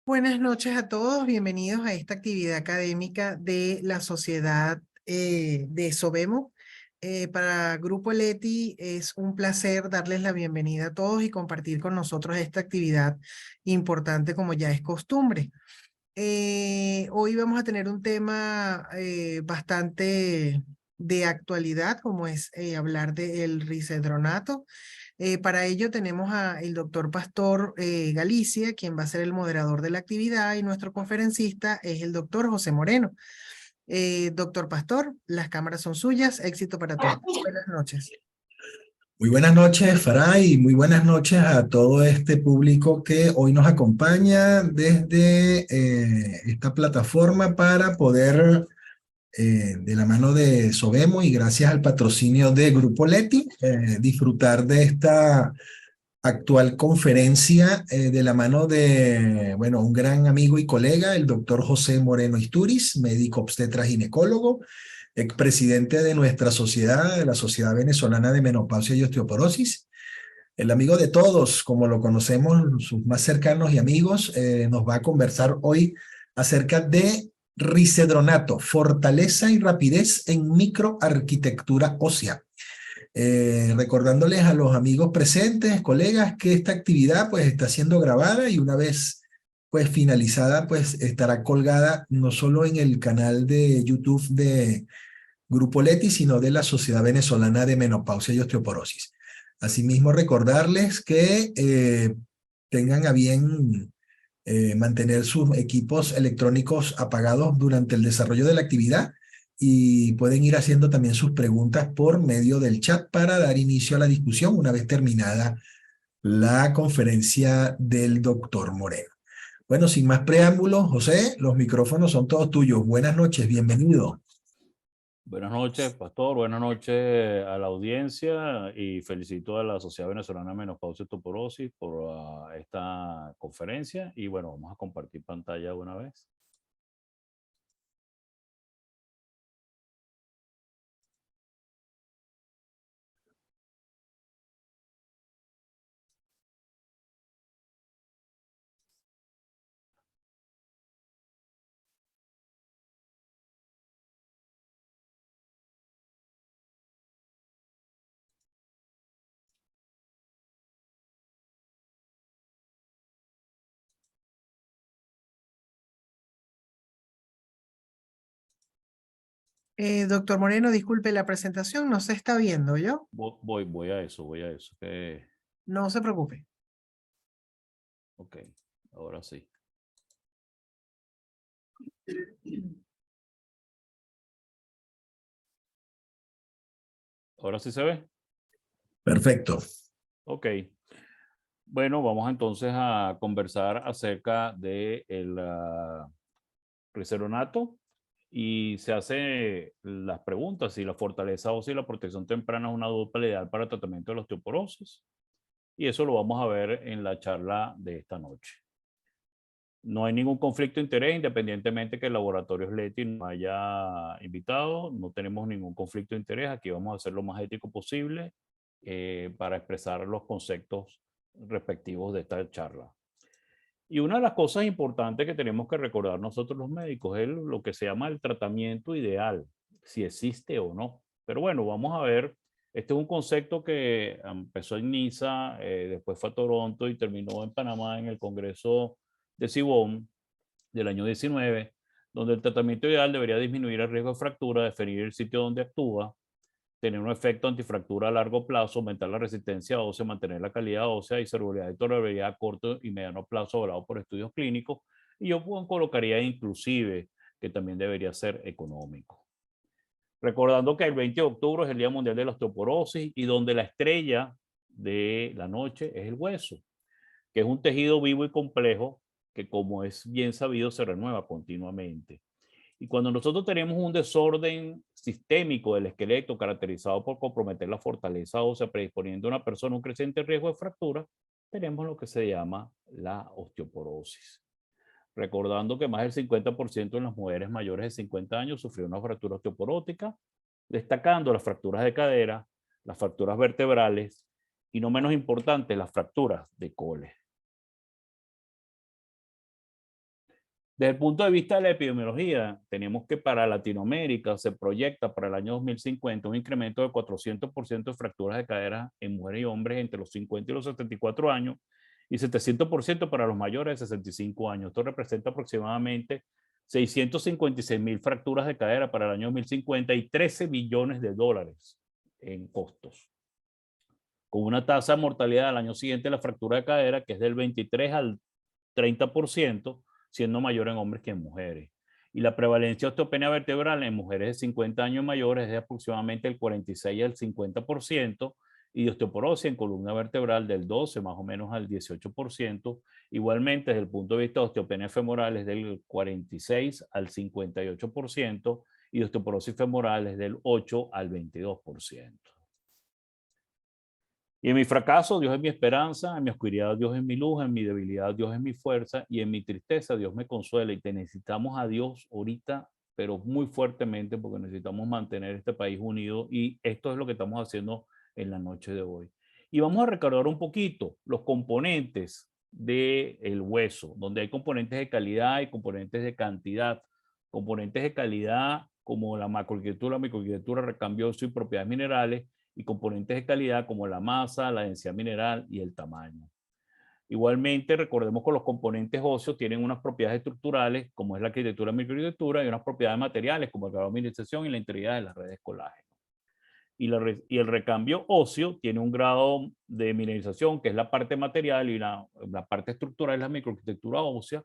Buenas noches a todos, bienvenidos a esta actividad académica de la Sociedad de Sobemo. Para Grupo Leti es un placer darles la bienvenida a todos y compartir con nosotros esta actividad importante como ya es costumbre. Hoy vamos a tener un tema bastante de actualidad, como es hablar del risedronato. Para ello tenemos al doctor Pastor Galicia, quien va a ser el moderador de la actividad, y nuestro conferencista es el doctor José Moreno. Doctor Pastor, las cámaras son suyas. Éxito para todos. Buenas noches. Muy buenas noches, Faray, y muy buenas noches a todo este público que hoy nos acompaña desde esta plataforma para poder, de la mano de Sobemo y gracias al patrocinio de Grupo Leti, disfrutar de esta actual conferencia de la mano de, bueno, un gran amigo y colega, el doctor José Moreno Isturiz, médico obstetra ginecólogo, expresidente de nuestra sociedad, de la Sociedad Venezolana de Menopausia y Osteoporosis. El amigo de todos, como lo conocemos, sus más cercanos y amigos, nos va a conversar hoy acerca de risedronato, fortaleza y rapidez en microarquitectura ósea. Recordándoles a los amigos presentes, colegas, que esta actividad pues está siendo grabada y una vez pues finalizada pues estará colgada no solo en el canal de YouTube de Grupo Leti, sino de la Sociedad Venezolana de Menopausia y Osteoporosis. Asimismo, recordarles que tengan a bien mantener sus equipos electrónicos apagados durante el desarrollo de la actividad y pueden ir haciendo también sus preguntas por medio del chat para dar inicio a la discusión una vez terminada la conferencia del doctor Moreno. Bueno, sin más preámbulos, José, los micrófonos son todos tuyos. Buenas noches, bienvenido. Buenas noches, Pastor. Buenas noches a la audiencia y felicito a la Sociedad Venezolana de Menopausia y Osteoporosis por esta conferencia. Y bueno, vamos a compartir pantalla de una vez. Doctor Moreno, disculpe la presentación, no se está viendo, ¿yo? Voy a eso, No se preocupe. Ok, ahora sí. ¿Ahora sí se ve? Perfecto. Ok. Bueno, vamos entonces a conversar acerca del Riseronato y se hace las preguntas si la fortaleza ósea y la protección temprana es una dupla ideal para el tratamiento de la osteoporosis. Y eso lo vamos a ver en la charla de esta noche. No hay ningún conflicto de interés, independientemente que el laboratorio Leti nos haya invitado. No tenemos ningún conflicto de interés. Aquí vamos a hacer lo más ético posible para expresar los conceptos respectivos de esta charla. Y una de las cosas importantes que tenemos que recordar nosotros los médicos es lo que se llama el tratamiento ideal, si existe o no. Pero bueno, vamos a ver. Este es un concepto que empezó en Niza, después fue a Toronto y terminó en Panamá en el Congreso de Sibón del año 19, donde el tratamiento ideal debería disminuir el riesgo de fractura, definir el sitio donde actúa, tener un efecto antifractura a largo plazo, aumentar la resistencia ósea, mantener la calidad ósea y seguridad y tolerabilidad a corto y mediano plazo avalado por estudios clínicos. Y yo colocaría inclusive que también debería ser económico. Recordando que el 20 de octubre es el Día Mundial de la Osteoporosis y donde la estrella de la noche es el hueso, que es un tejido vivo y complejo que, como es bien sabido, se renueva continuamente. Y cuando nosotros tenemos un desorden sistémico del esqueleto caracterizado por comprometer la fortaleza ósea, predisponiendo a una persona a un creciente riesgo de fractura, tenemos lo que se llama la osteoporosis. Recordando que más del 50% de las mujeres mayores de 50 años sufrieron una fractura osteoporótica, destacando las fracturas de cadera, las fracturas vertebrales y, no menos importante, las fracturas de coles. Desde el punto de vista de la epidemiología, tenemos que para Latinoamérica se proyecta para el año 2050 un incremento de 400% de fracturas de cadera en mujeres y hombres entre los 50 y los 74 años y 700% para los mayores de 65 años. Esto representa aproximadamente 656,000 fracturas de cadera para el año 2050 y 13 billones de dólares en costos. Con una tasa de mortalidad al año siguiente de la fractura de cadera que es del 23 al 30%, siendo mayor en hombres que en mujeres. Y la prevalencia de osteopenia vertebral en mujeres de 50 años mayores es de aproximadamente el 46 al 50%, y de osteoporosis en columna vertebral del 12 más o menos al 18%. Igualmente, desde el punto de vista de osteopenia femoral es del 46 al 58%, y de osteoporosis femoral es del 8 al 22%. Y en mi fracaso, Dios es mi esperanza, en mi oscuridad, Dios es mi luz, en mi debilidad, Dios es mi fuerza, y en mi tristeza, Dios me consuela. Y te necesitamos a Dios ahorita, pero muy fuertemente, porque necesitamos mantener este país unido, y esto es lo que estamos haciendo en la noche de hoy. Y vamos a recordar un poquito los componentes del hueso, donde hay componentes de calidad y componentes de cantidad. Componentes de calidad como la macroarquitectura, microarquitectura, recambio óseo y propiedades minerales, y componentes de calidad como la masa, la densidad mineral y el tamaño. Igualmente, recordemos que los componentes óseos tienen unas propiedades estructurales, como es la arquitectura y microarquitectura, y unas propiedades materiales, como el grado de mineralización y la integridad de las redes colágeno. Y el recambio óseo tiene un grado de mineralización, que es la parte material, y la parte estructural es la microarquitectura ósea,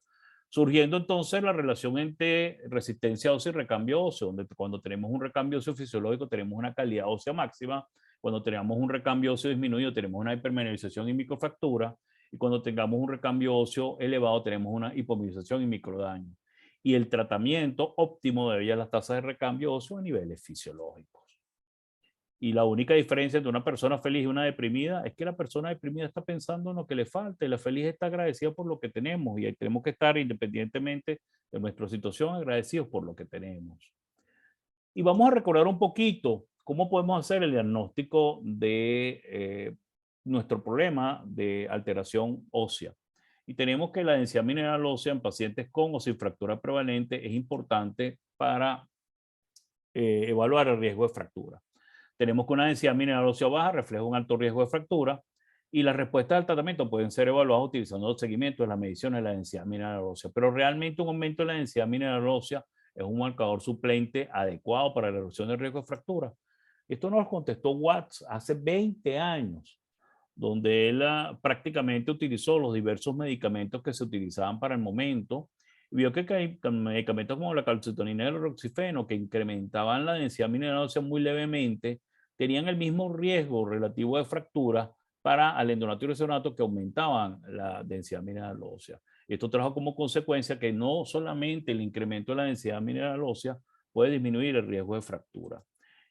surgiendo entonces la relación entre resistencia ósea y recambio óseo, donde cuando tenemos un recambio óseo fisiológico tenemos una calidad ósea máxima, cuando tenemos un recambio óseo disminuido tenemos una hipermineralización y microfractura, y cuando tengamos un recambio óseo elevado tenemos una hipomineralización y microdaño. Y el tratamiento óptimo debería las tasas de recambio óseo a niveles fisiológicos. Y la única diferencia entre una persona feliz y una deprimida es que la persona deprimida está pensando en lo que le falta y la feliz está agradecida por lo que tenemos, y ahí tenemos que estar, independientemente de nuestra situación, agradecidos por lo que tenemos. Y vamos a recordar un poquito cómo podemos hacer el diagnóstico de nuestro problema de alteración ósea. Y tenemos que la densidad mineral ósea en pacientes con o sin fractura prevalente es importante para evaluar el riesgo de fractura. Tenemos que una densidad mineral ósea baja refleja un alto riesgo de fractura, y las respuestas al tratamiento pueden ser evaluadas utilizando los seguimientos de la medición de la densidad mineral ósea. Pero realmente un aumento de la densidad mineral ósea es un marcador suplente adecuado para la reducción del riesgo de fractura. Esto nos contestó Watts hace 20 años, donde él prácticamente utilizó los diversos medicamentos que se utilizaban para el momento, y vio que medicamentos como la calcitonina y el roxifeno, que incrementaban la densidad mineral ósea muy levemente, tenían el mismo riesgo relativo de fractura para alendronato y resveratrol que aumentaban la densidad mineral ósea. Esto trajo como consecuencia que no solamente el incremento de la densidad mineral ósea puede disminuir el riesgo de fractura.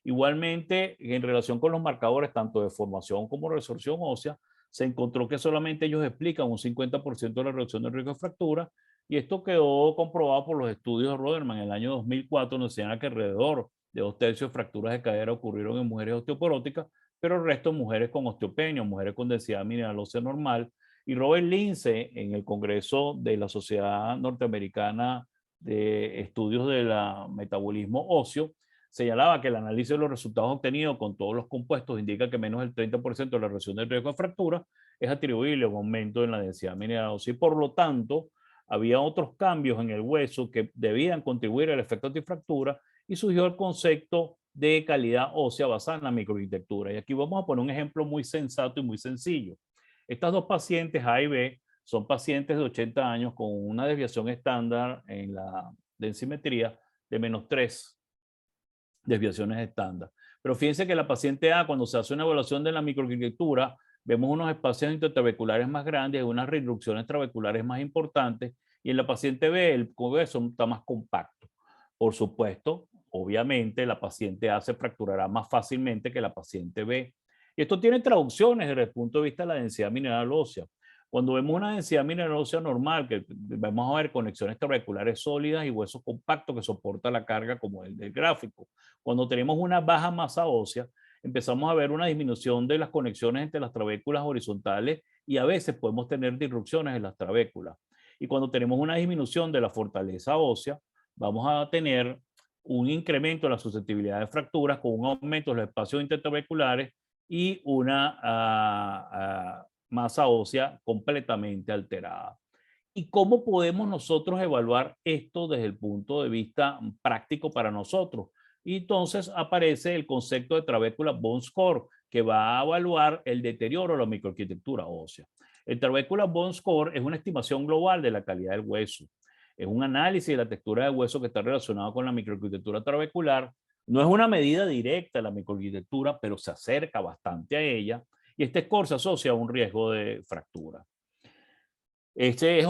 Igualmente, en relación con los marcadores tanto de formación como resorción ósea, se encontró que solamente ellos explican un 50% de la reducción del riesgo de fractura, y esto quedó comprobado por los estudios de Roderman en el año 2004, donde señala que alrededor de 2/3 de fracturas de cadera ocurrieron en mujeres osteoporóticas, pero el resto mujeres con osteopenia, mujeres con densidad mineral ósea normal. Y Robert Lindsay, en el Congreso de la Sociedad Norteamericana de Estudios del Metabolismo Óseo, señalaba que el análisis de los resultados obtenidos con todos los compuestos indica que menos del 30% de la reducción del riesgo de fractura es atribuible a un aumento en la densidad mineral ósea, y por lo tanto había otros cambios en el hueso que debían contribuir al efecto antifractura, y surgió el concepto de calidad ósea basada en la microarquitectura. Y aquí vamos a poner un ejemplo muy sensato y muy sencillo. Estas dos pacientes A y B son pacientes de 80 años con una desviación estándar en la densimetría de -3 desviaciones estándar. Pero fíjense que la paciente A, cuando se hace una evaluación de la microarquitectura, vemos unos espacios intertrabeculares más grandes, unas reducciones trabeculares más importantes, y en la paciente B el hueso está más compacto. Por supuesto, obviamente, la paciente A se fracturará más fácilmente que la paciente B. Y esto tiene traducciones desde el punto de vista de la densidad mineral ósea. Cuando vemos una densidad mineral ósea normal, que vamos a ver conexiones trabeculares sólidas y huesos compactos que soportan la carga como el del gráfico. Cuando tenemos una baja masa ósea, empezamos a ver una disminución de las conexiones entre las trabéculas horizontales, y a veces podemos tener disrupciones en las trabéculas. Y cuando tenemos una disminución de la fortaleza ósea, vamos a tener un incremento en la susceptibilidad de fracturas con un aumento de los espacios intertrabeculares y una masa ósea completamente alterada. ¿Y cómo podemos nosotros evaluar esto desde el punto de vista práctico para nosotros? Y entonces aparece el concepto de trabécula bone score, que va a evaluar el deterioro de la microarquitectura ósea. El trabécula bone score es una estimación global de la calidad del hueso. Es un análisis de la textura del hueso que está relacionado con la microarquitectura trabecular. No es una medida directa de la microarquitectura, pero se acerca bastante a ella, y este score se asocia a un riesgo de fractura. Este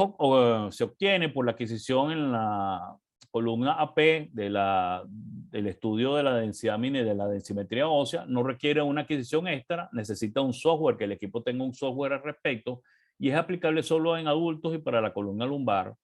se obtiene por la adquisición en la columna AP del estudio de la densidad de la densimetría ósea. No requiere una adquisición extra, necesita un software, que el equipo tenga un software al respecto, y es aplicable solo en adultos y para la columna lumbar,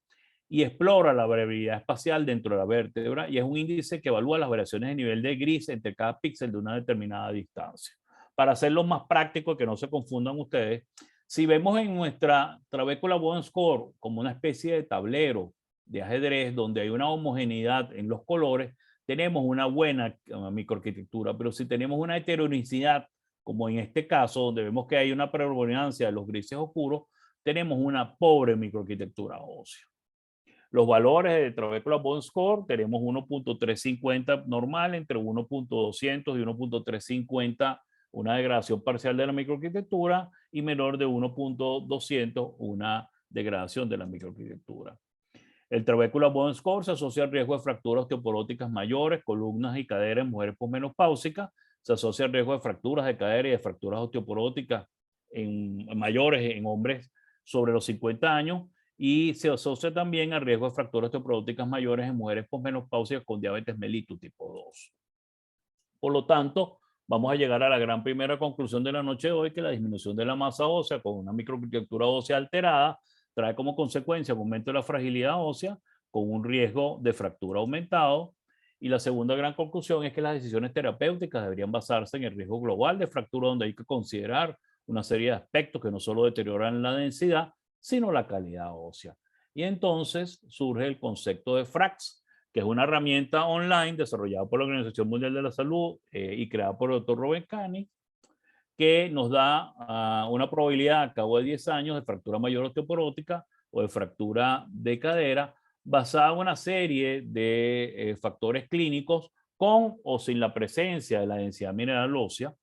y explora la variabilidad espacial dentro de la vértebra, y es un índice que evalúa las variaciones de nivel de gris entre cada píxel de una determinada distancia. Para hacerlo más práctico, que no se confundan ustedes, si vemos en nuestra trabécula bone score como una especie de tablero de ajedrez donde hay una homogeneidad en los colores, tenemos una buena microarquitectura. Pero si tenemos una heterogeneidad, como en este caso, donde vemos que hay una predominancia de los grises oscuros, tenemos una pobre microarquitectura ósea. Los valores de trabécula bone score, tenemos 1.350 normal, entre 1.200 y 1.350 una degradación parcial de la microarquitectura, y menor de 1.200 una degradación de la microarquitectura. El trabécula bone score se asocia al riesgo de fracturas osteoporóticas mayores, columnas y cadera en mujeres posmenopáusicas. Se asocia al riesgo de fracturas de cadera y de fracturas osteoporóticas mayores en hombres sobre los 50 años, y se asocia también al riesgo de fracturas osteoporóticas mayores en mujeres posmenopáusicas con diabetes mellitus tipo 2. Por lo tanto, vamos a llegar a la gran primera conclusión de la noche de hoy, que la disminución de la masa ósea con una microarquitectura ósea alterada trae como consecuencia un aumento de la fragilidad ósea con un riesgo de fractura aumentado. Y la segunda gran conclusión es que las decisiones terapéuticas deberían basarse en el riesgo global de fractura, donde hay que considerar una serie de aspectos que no solo deterioran la densidad, sino la calidad ósea. Y entonces surge el concepto de FRAX, que es una herramienta online desarrollada por la Organización Mundial de la Salud y creada por el Dr. Robert Cani, que nos da una probabilidad a cabo de 10 años de fractura mayor osteoporótica o de fractura de cadera, basada en una serie de factores clínicos con o sin la presencia de la densidad mineral ósea,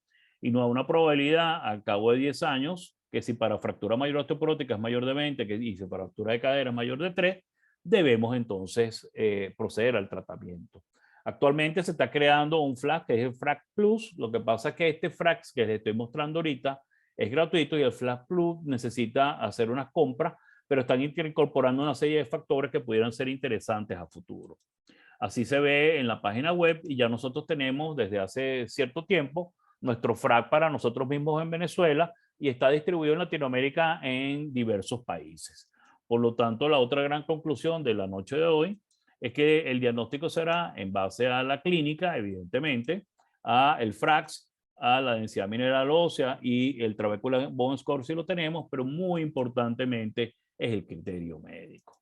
y nos da una probabilidad al cabo de 10 años que si para fractura mayor osteoporótica es mayor de 20, y si para fractura de cadera es mayor de 3, debemos entonces proceder al tratamiento. Actualmente se está creando un FLAC, que es el FRAC Plus. Lo que pasa es que este FRAC que les estoy mostrando ahorita es gratuito y el Flash Plus necesita hacer unas compras, pero están incorporando una serie de factores que pudieran ser interesantes a futuro. Así se ve en la página web y ya nosotros tenemos desde hace cierto tiempo nuestro FRAC para nosotros mismos en Venezuela y está distribuido en Latinoamérica en diversos países. Por lo tanto, la otra gran conclusión de la noche de hoy es que el diagnóstico será en base a la clínica, evidentemente, a el FRAX, a la densidad mineral ósea y el Trabecular Bone Score si lo tenemos, pero muy importantemente es el criterio médico.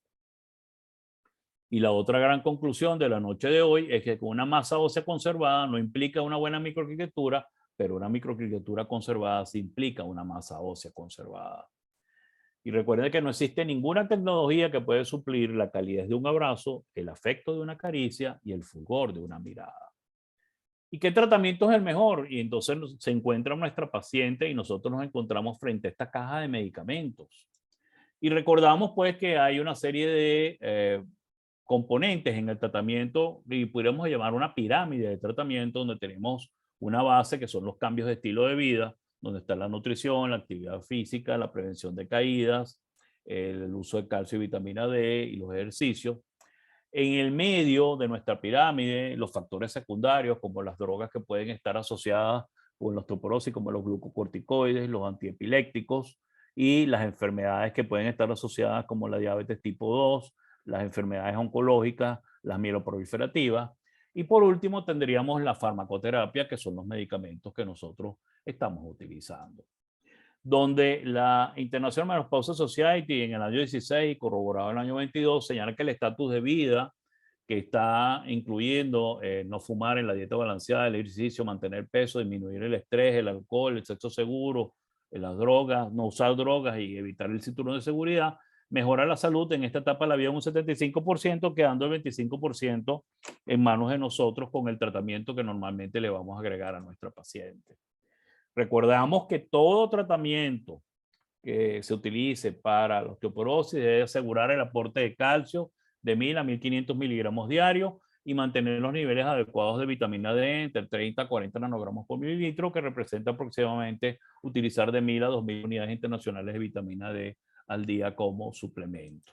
Y la otra gran conclusión de la noche de hoy es que con una masa ósea conservada no implica una buena microarquitectura, pero una microarquitectura conservada sí implica una masa ósea conservada. Y recuerden que no existe ninguna tecnología que puede suplir la calidez de un abrazo, el afecto de una caricia y el fulgor de una mirada. ¿Y qué tratamiento es el mejor? Y entonces se encuentra nuestra paciente y nosotros nos encontramos frente a esta caja de medicamentos. Y recordamos pues que hay una serie de componentes en el tratamiento y pudiéramos llamar una pirámide de tratamiento donde tenemos una base que son los cambios de estilo de vida, donde está la nutrición, la actividad física, la prevención de caídas, el uso de calcio y vitamina D y los ejercicios. En el medio de nuestra pirámide, los factores secundarios como las drogas que pueden estar asociadas con la osteoporosis como los glucocorticoides, los antiepilépticos y las enfermedades que pueden estar asociadas como la diabetes tipo 2, las enfermedades oncológicas, las mieloproliferativas. Y por último tendríamos la farmacoterapia, que son los medicamentos que nosotros estamos utilizando. Donde la International Menopause Society en el año 16, corroborado en el año 22, señala que el estatus de vida que está incluyendo no fumar en la dieta balanceada, el ejercicio, mantener peso, disminuir el estrés, el alcohol, el sexo seguro, las drogas, no usar drogas y evitar el cinturón de seguridad, mejora la salud en esta etapa de la vida un 75%, quedando el 25% en manos de nosotros con el tratamiento que normalmente le vamos a agregar a nuestra paciente. Recordamos que todo tratamiento que se utilice para la osteoporosis debe asegurar el aporte de calcio de 1000 a 1500 miligramos diarios y mantener los niveles adecuados de vitamina D entre 30 a 40 nanogramos por mililitro, que representa aproximadamente utilizar de 1000 a 2000 unidades internacionales de vitamina D al día como suplemento.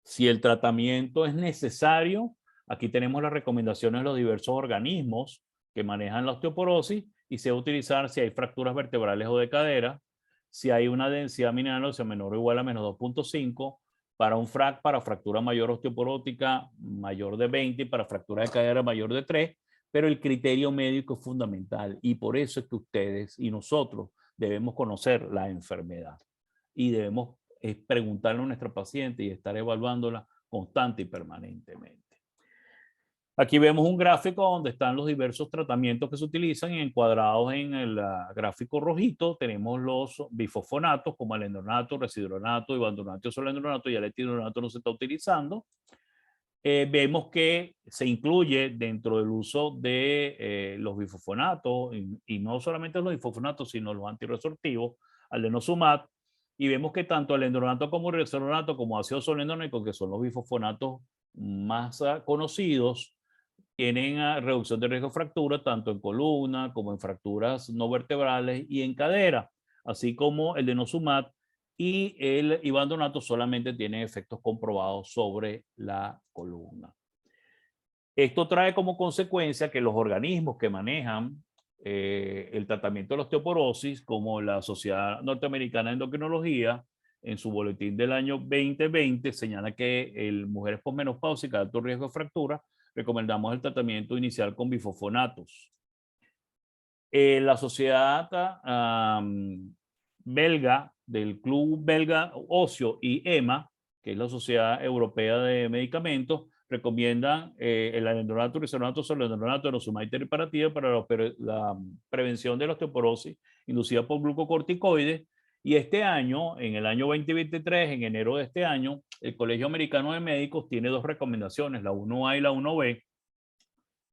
Si el tratamiento es necesario, aquí tenemos las recomendaciones de los diversos organismos que manejan la osteoporosis y se va a utilizar si hay fracturas vertebrales o de cadera, si hay una densidad mineral ósea menor o igual a menos 2.5, para un FRAC para fractura mayor osteoporótica mayor de 20 y para fractura de cadera mayor de 3, pero el criterio médico es fundamental y por eso es que ustedes y nosotros debemos conocer la enfermedad y debemos preguntarle a nuestra paciente y estar evaluándola constante y permanentemente. Aquí vemos un gráfico donde están los diversos tratamientos que se utilizan y encuadrados en el gráfico rojito tenemos los bifosfonatos como el endronato, residuronato, ibandronato, solendronato y el etidronato no se está utilizando. Vemos que se incluye dentro del uso de los bifosfonatos y no solamente los bifosfonatos sino los antirresortivos, al denosumab, y vemos que tanto el endronato como el residuronato como ácido solendroico, que son los bifosfonatos más conocidos, tienen reducción de riesgo de fractura tanto en columna como en fracturas no vertebrales y en cadera, así como el denosumab y el ibandronato solamente tienen efectos comprobados sobre la columna. Esto trae como consecuencia que los organismos que manejan el tratamiento de la osteoporosis, como la Sociedad Norteamericana de Endocrinología, en su boletín del año 2020 señala que en mujeres posmenopáusicas de alto riesgo de fractura recomendamos el tratamiento inicial con bifosfonatos. La sociedad belga del Club Belga Óseo y EMA, que es la Sociedad Europea de Medicamentos, recomiendan el alendronato, risonato, solendronato, denosumab y teriparatida para la prevención de la osteoporosis inducida por glucocorticoides. Y este año, en el año 2023, en enero de este año, el Colegio Americano de Médicos tiene dos recomendaciones, la 1A y la 1B,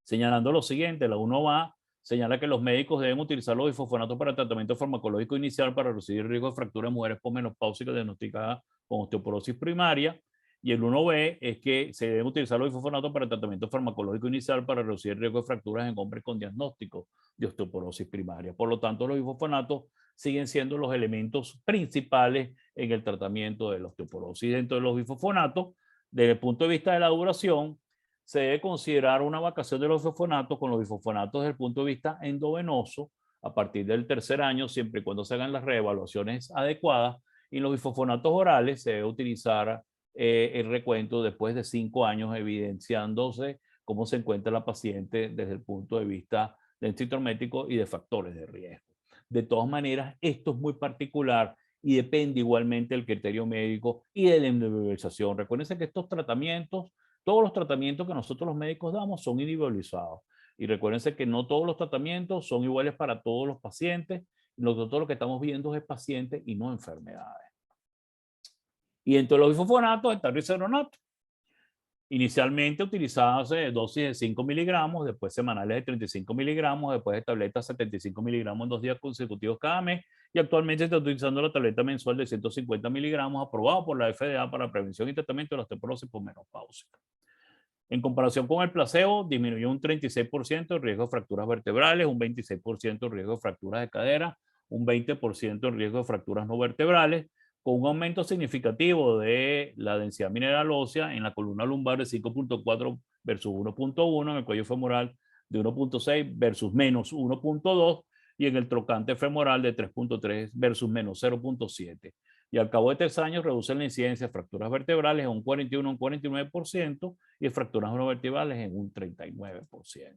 señalando lo siguiente. La 1A señala que los médicos deben utilizar los bifosfonatos para el tratamiento farmacológico inicial para reducir el riesgo de fractura en mujeres posmenopáusicas diagnosticadas con osteoporosis primaria. Y el 1B es que se deben utilizar los bifosfonatos para el tratamiento farmacológico inicial para reducir el riesgo de fracturas en hombres con diagnóstico de osteoporosis primaria. Por lo tanto, los bifosfonatos siguen siendo los elementos principales en el tratamiento de la osteoporosis. Dentro de los bifosfonatos, desde el punto de vista de la duración, se debe considerar una vacación de los bifosfonatos con los bifosfonatos desde el punto de vista endovenoso a partir del tercer año, siempre y cuando se hagan las reevaluaciones adecuadas. Y los bifosfonatos orales se debe utilizar el recuento después de 5 años, evidenciándose cómo se encuentra la paciente desde el punto de vista densitométrico y de factores de riesgo. De todas maneras, esto es muy particular y depende igualmente del criterio médico y de la individualización. Recuerden que estos tratamientos, todos los tratamientos que nosotros los médicos damos son individualizados. Y recuérdense que no todos los tratamientos son iguales para todos los pacientes. Nosotros lo que estamos viendo es pacientes y no enfermedades. Y entre los bifosfonatos está el risedronato. Inicialmente utilizadas dosis de 5 miligramos, después semanales de 35 miligramos, después de tabletas 75 miligramos en 2 días consecutivos cada mes, y actualmente se está utilizando la tableta mensual de 150 miligramos, aprobado por la FDA para prevención y tratamiento de la osteoporosis posmenopáusica. En comparación con el placebo, disminuyó un 36% el riesgo de fracturas vertebrales, un 26% el riesgo de fracturas de cadera, un 20% el riesgo de fracturas no vertebrales, con un aumento significativo de la densidad mineral ósea en la columna lumbar de 5.4 versus 1.1, en el cuello femoral de 1.6 versus menos 1.2 y en el trocante femoral de 3.3 versus menos 0.7. Y al cabo de 3 años reduce la incidencia de fracturas vertebrales en un 41, un 49% y de fracturas no vertebrales en un 39%.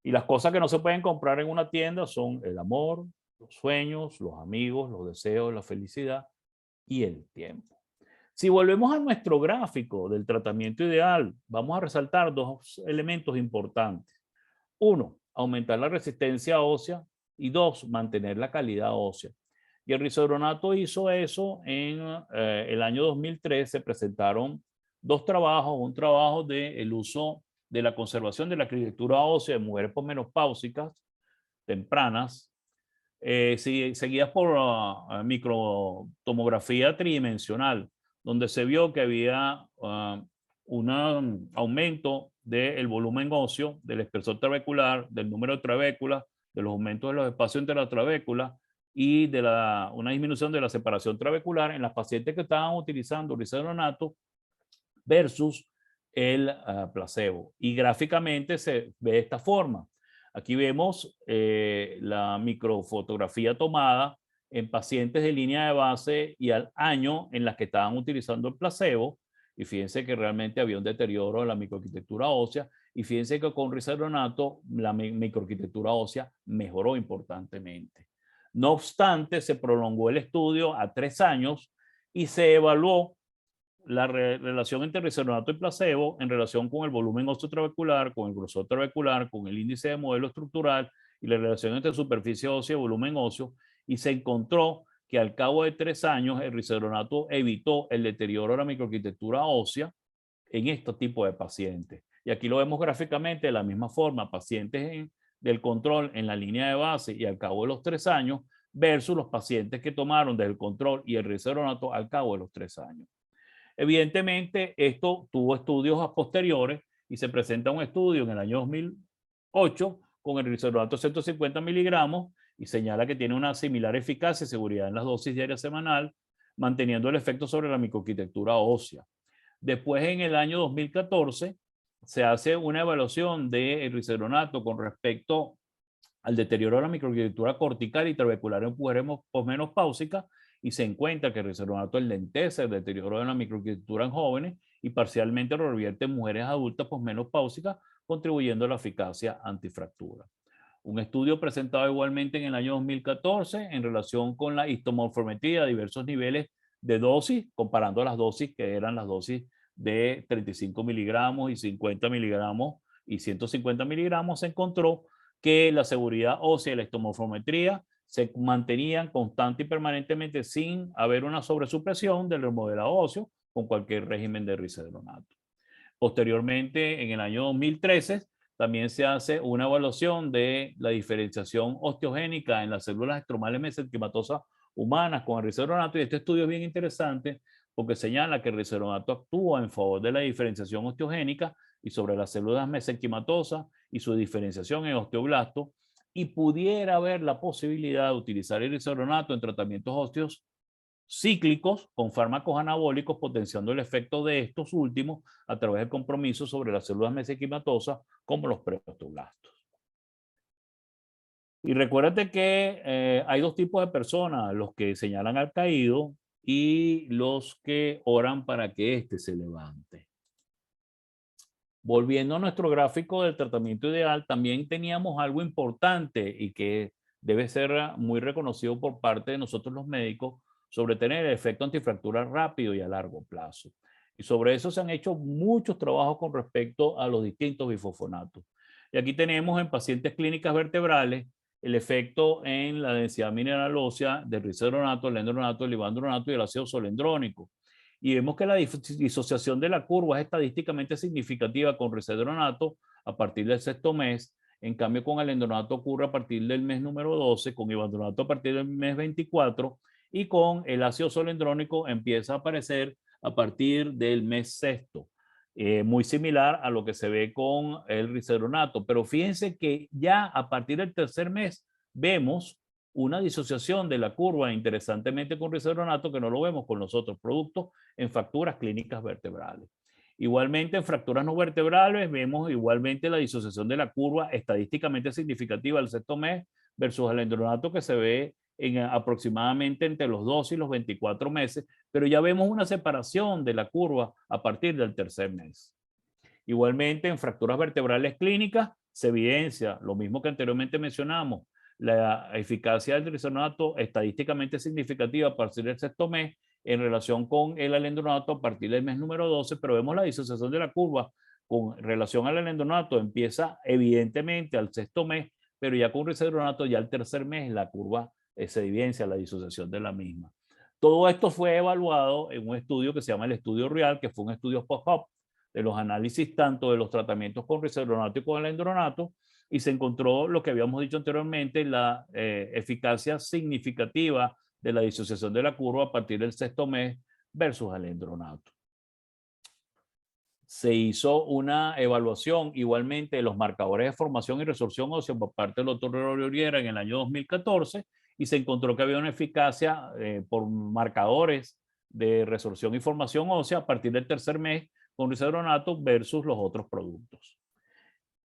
Y las cosas que no se pueden comprar en una tienda son el amor, los sueños, los amigos, los deseos, la felicidad y el tiempo. Si volvemos a nuestro gráfico del tratamiento ideal, vamos a resaltar 2 elementos importantes. 1, aumentar la resistencia ósea y 2, mantener la calidad ósea. Y el risedronato hizo eso en el año 2003. Se presentaron 2 trabajos, un trabajo del uso de la conservación de la arquitectura ósea de mujeres posmenopáusicas tempranas, seguidas por microtomografía tridimensional, donde se vio que había un aumento del volumen óseo, del espesor trabecular, del número de trabéculas, de los aumentos de los espacios entre las trabéculas y de una disminución de la separación trabecular en las pacientes que estaban utilizando risedronato versus el placebo. Y gráficamente se ve de esta forma. Aquí vemos la microfotografía tomada en pacientes de línea de base y al año en las que estaban utilizando el placebo. Y fíjense que realmente había un deterioro de la microarquitectura ósea. Y fíjense que con risedronato la microarquitectura ósea mejoró importantemente. No obstante, se prolongó el estudio a 3 años y se evaluó la relación entre risedronato y placebo en relación con el volumen óseo trabecular, con el grosor trabecular, con el índice de modelo estructural y la relación entre superficie ósea y volumen óseo, y se encontró que al cabo de 3 años el risedronato evitó el deterioro de la microarquitectura ósea en este tipo de pacientes. Y aquí lo vemos gráficamente de la misma forma, pacientes del control en la línea de base y al cabo de los 3 años versus los pacientes que tomaron del control y el risedronato al cabo de los 3 años. Evidentemente, esto tuvo estudios a posteriores y se presenta un estudio en el año 2008 con el risedronato 150 miligramos y señala que tiene una similar eficacia y seguridad en las dosis diarias semanal, manteniendo el efecto sobre la microarquitectura ósea. Después, en el año 2014, se hace una evaluación del risedronato con respecto al deterioro de la microarquitectura cortical y trabecular en mujeres posmenopáusicas, y se encuentra que el risedronato enlentece el deterioro de la microarquitectura en jóvenes y parcialmente lo revierte en mujeres adultas posmenopáusicas, contribuyendo a la eficacia antifractura. Un estudio presentado igualmente en el año 2014 en relación con la histomorfometría a diversos niveles de dosis, comparando las dosis que eran las dosis de 35 miligramos y 50 miligramos y 150 miligramos, se encontró que la seguridad ósea y la histomorfometría se mantenían constante y permanentemente sin haber una sobresupresión del remodelado óseo con cualquier régimen de risedronato. Posteriormente, en el año 2013, también se hace una evaluación de la diferenciación osteogénica en las células estromales mesenquimatosas humanas con el risedronato, y este estudio es bien interesante porque señala que el riseronato actúa en favor de la diferenciación osteogénica y sobre las células mesenquimatosas y su diferenciación en osteoblastos, y pudiera haber la posibilidad de utilizar el riseronato en tratamientos óseos cíclicos con fármacos anabólicos, potenciando el efecto de estos últimos a través del compromiso sobre las células mesenquimatosas como los preosteoblastos. Y recuérdate que hay dos tipos de personas, los que señalan al caído y los que oran para que éste se levante. Volviendo a nuestro gráfico del tratamiento ideal, también teníamos algo importante y que debe ser muy reconocido por parte de nosotros los médicos sobre tener el efecto antifractura rápido y a largo plazo. Y sobre eso se han hecho muchos trabajos con respecto a los distintos bifosfonatos. Y aquí tenemos en pacientes clínicas vertebrales el efecto en la densidad mineral ósea del riseronato, el endronato, el ibandronato y el ácido solendrónico. Y vemos que la disociación de la curva es estadísticamente significativa con risedronato a partir del sexto mes. En cambio, con el endronato ocurre a partir del mes número 12, con ibandronato a partir del mes 24 y con el ácido solendrónico empieza a aparecer a partir del mes sexto. Muy similar a lo que se ve con el risedronato, pero fíjense que ya a partir del tercer mes vemos una disociación de la curva interesantemente con risedronato que no lo vemos con los otros productos en fracturas clínicas vertebrales. Igualmente en fracturas no vertebrales vemos igualmente la disociación de la curva estadísticamente significativa del sexto mes versus el endronato que se ve en aproximadamente entre los 12 y los 24 meses, pero ya vemos una separación de la curva a partir del tercer mes. Igualmente en fracturas vertebrales clínicas se evidencia lo mismo que anteriormente mencionamos, la eficacia del riseronato estadísticamente significativa a partir del sexto mes en relación con el alendronato a partir del mes número 12, pero vemos la disociación de la curva con relación al alendronato empieza evidentemente al sexto mes, pero ya con risedronato ya al tercer mes la curva se evidencia la disociación de la misma. Todo esto fue evaluado en un estudio que se llama el estudio real, que fue un estudio post-op de los análisis tanto de los tratamientos con risedronato y con alendronato, y se encontró lo que habíamos dicho anteriormente, la eficacia significativa de la disociación de la curva a partir del sexto mes versus alendronato. Se hizo una evaluación igualmente de los marcadores de formación y resorción ósea por parte del doctor Gregorio Uriera en el año 2014 y se encontró que había una eficacia por marcadores de resorción y formación ósea a partir del tercer mes con risedronato versus los otros productos.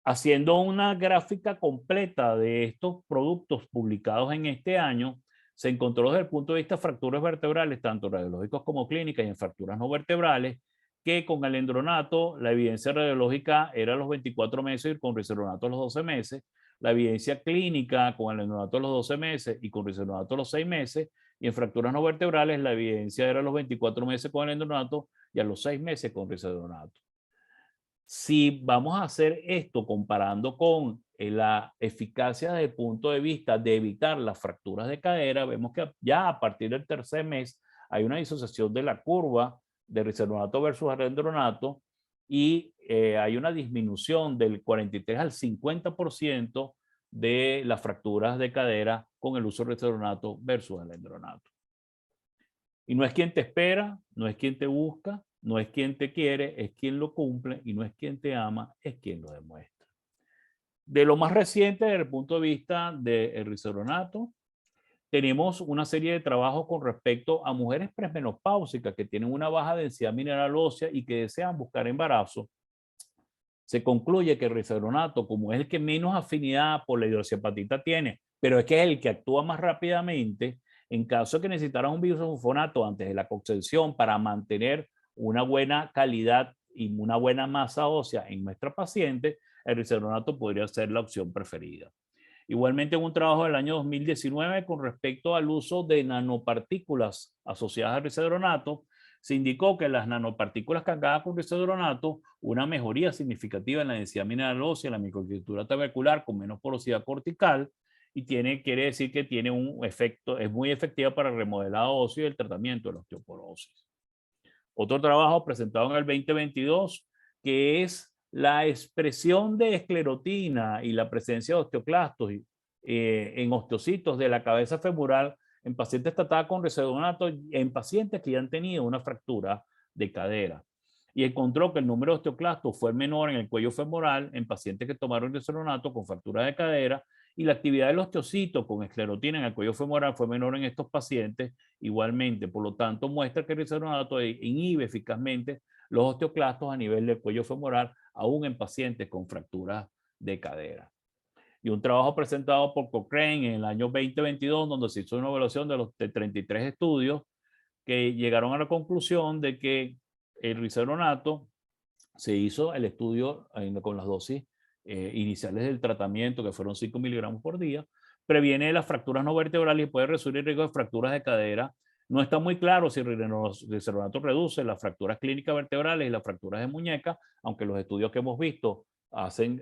Haciendo una gráfica completa de estos productos publicados en este año, se encontró desde el punto de vista de fracturas vertebrales, tanto radiológicos como clínicas y en fracturas no vertebrales, que con el endronato la evidencia radiológica era a los 24 meses y con risedronato a los 12 meses, la evidencia clínica con el endronato a los 12 meses y con risedronato a los 6 meses, y en fracturas no vertebrales la evidencia era a los 24 meses con el endronato y a los 6 meses con risedronato. Si vamos a hacer esto comparando con la eficacia desde el punto de vista de evitar las fracturas de cadera, vemos que ya a partir del tercer mes hay una disociación de la curva de risedronato versus alendronato y hay una disminución del 43 al 50% de las fracturas de cadera con el uso de risedronato versus alendronato. Y no es quien te espera, no es quien te busca, no es quien te quiere, es quien lo cumple, y no es quien te ama, es quien lo demuestra. De lo más reciente desde el punto de vista del risedronato, tenemos una serie de trabajos con respecto a mujeres premenopáusicas que tienen una baja densidad mineral ósea y que desean buscar embarazo. Se concluye que el risedronato, como es el que menos afinidad por la hidroxiapatita tiene, pero es que es el que actúa más rápidamente, en caso de que necesitaran un bifosfonato antes de la concepción para mantener una buena calidad y una buena masa ósea en nuestra paciente, el risedronato podría ser la opción preferida. Igualmente en un trabajo del año 2019 con respecto al uso de nanopartículas asociadas al risedronato, se indicó que las nanopartículas cargadas con risedronato, una mejoría significativa en la densidad mineral ósea, en la microestructura tubercular con menos porosidad cortical, y quiere decir que tiene un efecto, es muy efectiva para el remodelado óseo y el tratamiento de la osteoporosis. Otro trabajo presentado en el 2022, que es la expresión de esclerotina y la presencia de osteoclastos en osteocitos de la cabeza femoral en pacientes tratados con risedronato, en pacientes que ya han tenido una fractura de cadera. Y encontró que el número de osteoclastos fue menor en el cuello femoral en pacientes que tomaron risedronato con fractura de cadera, y la actividad del osteocito con esclerotina en el cuello femoral fue menor en estos pacientes igualmente. Por lo tanto, muestra que el risedronato inhibe eficazmente los osteoclastos a nivel del cuello femoral, aún en pacientes con fracturas de cadera. Y un trabajo presentado por Cochrane en el año 2022, donde se hizo una evaluación de 33 estudios que llegaron a la conclusión de que el risedronato, se hizo el estudio con las dosis iniciales del tratamiento, que fueron 5 miligramos por día, previene las fracturas no vertebrales y puede reducir el riesgo de fracturas de cadera. No está muy claro si el risedronato reduce las fracturas clínicas vertebrales y las fracturas de muñeca, aunque los estudios que hemos visto hacen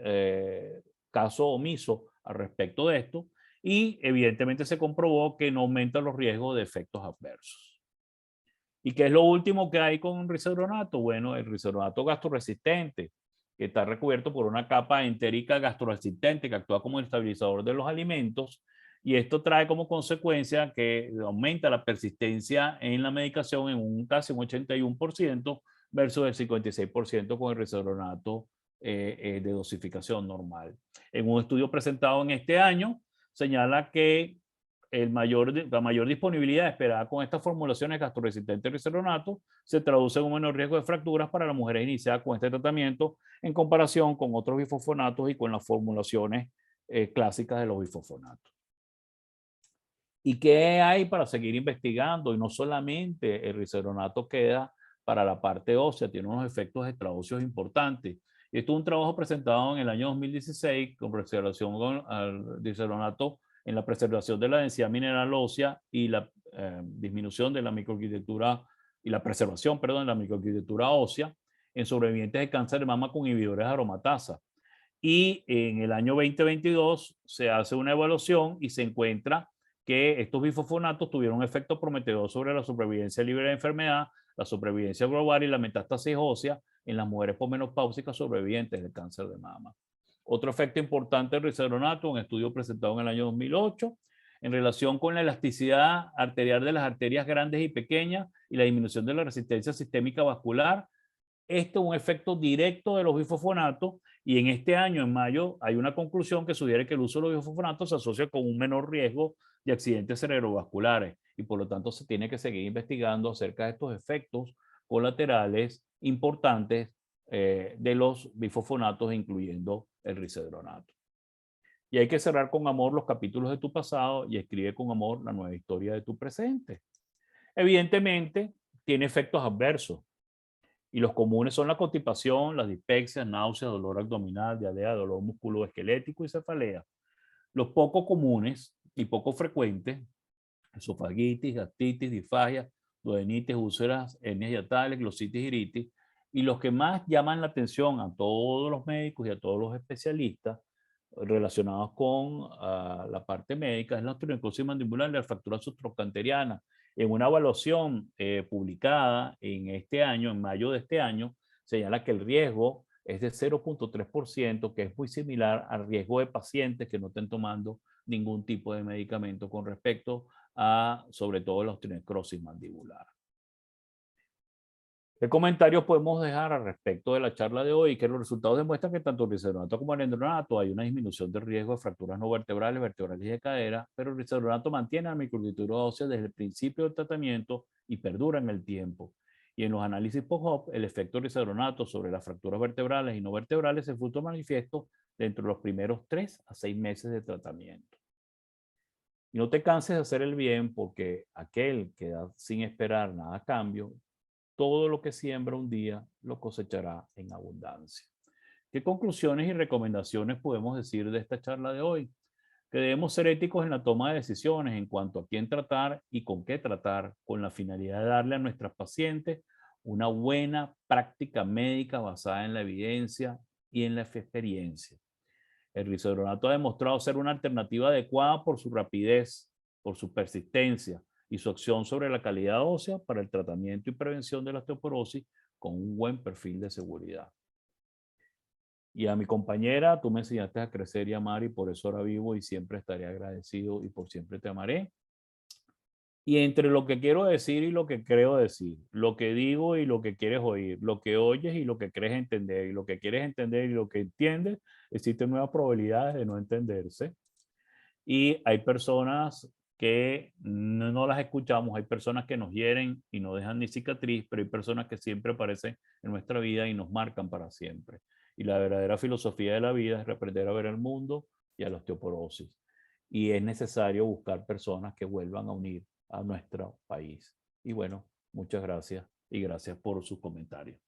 caso omiso al respecto de esto, y evidentemente se comprobó que no aumenta los riesgos de efectos adversos. ¿Y qué es lo último que hay con risedronato? Bueno, el risedronato gastroresistente, que está recubierto por una capa entérica gastroresistente que actúa como estabilizador de los alimentos, y esto trae como consecuencia que aumenta la persistencia en la medicación en casi un 81% versus el 56% con el risedronato de dosificación normal. En un estudio presentado en este año, señala que la mayor disponibilidad esperada con estas formulaciones gastroresistentes de risedronato se traduce en un menor riesgo de fracturas para las mujeres iniciadas con este tratamiento en comparación con otros bifosfonatos y con las formulaciones clásicas de los bifosfonatos. ¿Y qué hay para seguir investigando? Y no solamente el risedronato queda para la parte ósea, tiene unos efectos extraóseos importantes. Y esto es un trabajo presentado en el año 2016 con relación al risedronato en la preservación de la densidad mineral ósea y la disminución de la microarquitectura y la preservación, perdón, de la microarquitectura ósea en sobrevivientes de cáncer de mama con inhibidores de aromatasa. Y en el año 2022 se hace una evaluación y se encuentra que estos bifosfonatos tuvieron un efecto prometedor sobre la supervivencia libre de enfermedad, la supervivencia global y la metástasis ósea en las mujeres posmenopáusicas sobrevivientes del cáncer de mama. Otro efecto importante del risedronato, un estudio presentado en el año 2008, en relación con la elasticidad arterial de las arterias grandes y pequeñas y la disminución de la resistencia sistémica vascular. Esto es un efecto directo de los bifosfonatos, y en este año, en mayo, hay una conclusión que sugiere que el uso de los bifosfonatos se asocia con un menor riesgo de accidentes cerebrovasculares, y por lo tanto se tiene que seguir investigando acerca de estos efectos colaterales importantes de los bifosfonatos, incluyendo el risedronato. Y hay que cerrar con amor los capítulos de tu pasado y escribe con amor la nueva historia de tu presente. Evidentemente, tiene efectos adversos. Y los comunes son la constipación, las dispepsias, náuseas, dolor abdominal, diarrea, dolor musculoesquelético y cefalea. Los poco comunes y poco frecuentes, esofagitis, gastritis, disfagia, duodenitis, úlceras, hernias hiatales, glositis, iritis. Y los que más llaman la atención a todos los médicos y a todos los especialistas relacionados con la parte médica es la osteonecrosis mandibular y la fractura subtrocanteriana. En una evaluación publicada en este año, en mayo de este año, señala que el riesgo es de 0.3%, que es muy similar al riesgo de pacientes que no estén tomando ningún tipo de medicamento con respecto a, sobre todo, la osteonecrosis mandibular. ¿Qué comentarios podemos dejar al respecto de la charla de hoy? Que los resultados demuestran que tanto el risedronato como el endronato hay una disminución del riesgo de fracturas no vertebrales, vertebrales y de cadera, pero el risedronato mantiene la microarquitectura ósea desde el principio del tratamiento y perdura en el tiempo. Y en los análisis post-op, el efecto risedronato sobre las fracturas vertebrales y no vertebrales se puso manifiesto dentro de los primeros 3 a 6 meses de tratamiento. Y no te canses de hacer el bien, porque aquel que da sin esperar nada a cambio, todo lo que siembra un día lo cosechará en abundancia. ¿Qué conclusiones y recomendaciones podemos decir de esta charla de hoy? Que debemos ser éticos en la toma de decisiones en cuanto a quién tratar y con qué tratar, con la finalidad de darle a nuestras pacientes una buena práctica médica basada en la evidencia y en la experiencia. El risedronato ha demostrado ser una alternativa adecuada por su rapidez, por su persistencia y su acción sobre la calidad ósea para el tratamiento y prevención de la osteoporosis con un buen perfil de seguridad. Y a mi compañera, tú me enseñaste a crecer y amar, y por eso ahora vivo y siempre estaré agradecido y por siempre te amaré. Y entre lo que quiero decir y lo que creo decir, lo que digo y lo que quieres oír, lo que oyes y lo que crees entender, y lo que quieres entender y lo que entiendes, existen nuevas probabilidades de no entenderse. Y hay personas que no las escuchamos, hay personas que nos hieren y no dejan ni cicatriz, pero hay personas que siempre aparecen en nuestra vida y nos marcan para siempre. Y la verdadera filosofía de la vida es aprender a ver el mundo y a la osteoporosis. Y es necesario buscar personas que vuelvan a unir a nuestro país. Y bueno, muchas gracias y gracias por sus comentarios.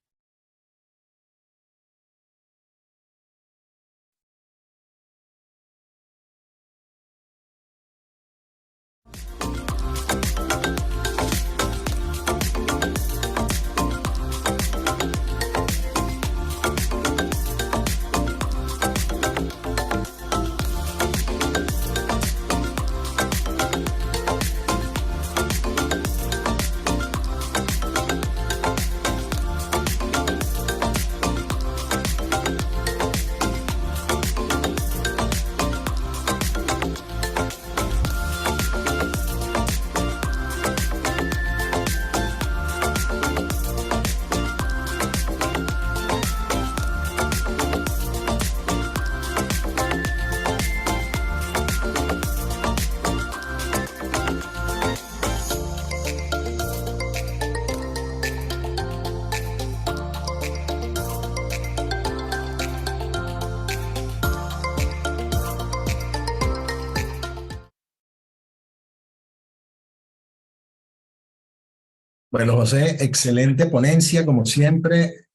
Bueno, José, excelente ponencia, como siempre.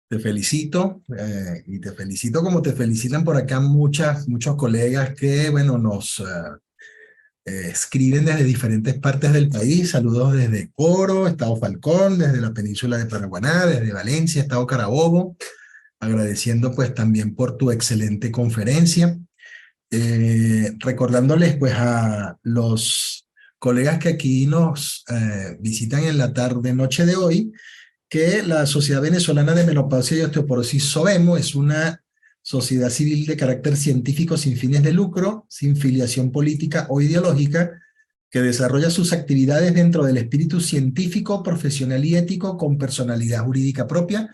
Te felicito y te felicito como te felicitan por acá muchos colegas que, bueno, nos escriben desde diferentes partes del país. Saludos desde Coro, Estado Falcón, desde la península de Paraguaná, desde Valencia, Estado Carabobo. Agradeciendo pues también por tu excelente conferencia. Recordándoles pues a los colegas que aquí nos visitan en la tarde-noche de hoy, que la Sociedad Venezolana de Menopausia y Osteoporosis SOVEMO es una sociedad civil de carácter científico sin fines de lucro, sin filiación política o ideológica, que desarrolla sus actividades dentro del espíritu científico, profesional y ético con personalidad jurídica propia.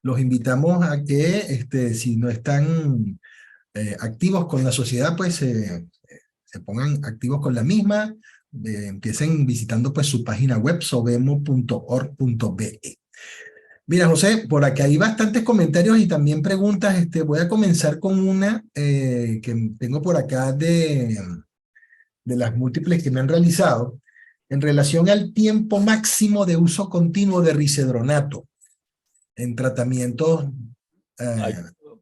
Los invitamos a que, si no están activos con la sociedad, pues se pongan activos con la misma, empiecen visitando pues su página web sovemo.org.be. Mira, José, por acá hay bastantes comentarios y también preguntas. Voy a comenzar con una que tengo por acá de las múltiples que me han realizado en relación al tiempo máximo de uso continuo de risedronato en tratamientos Hay,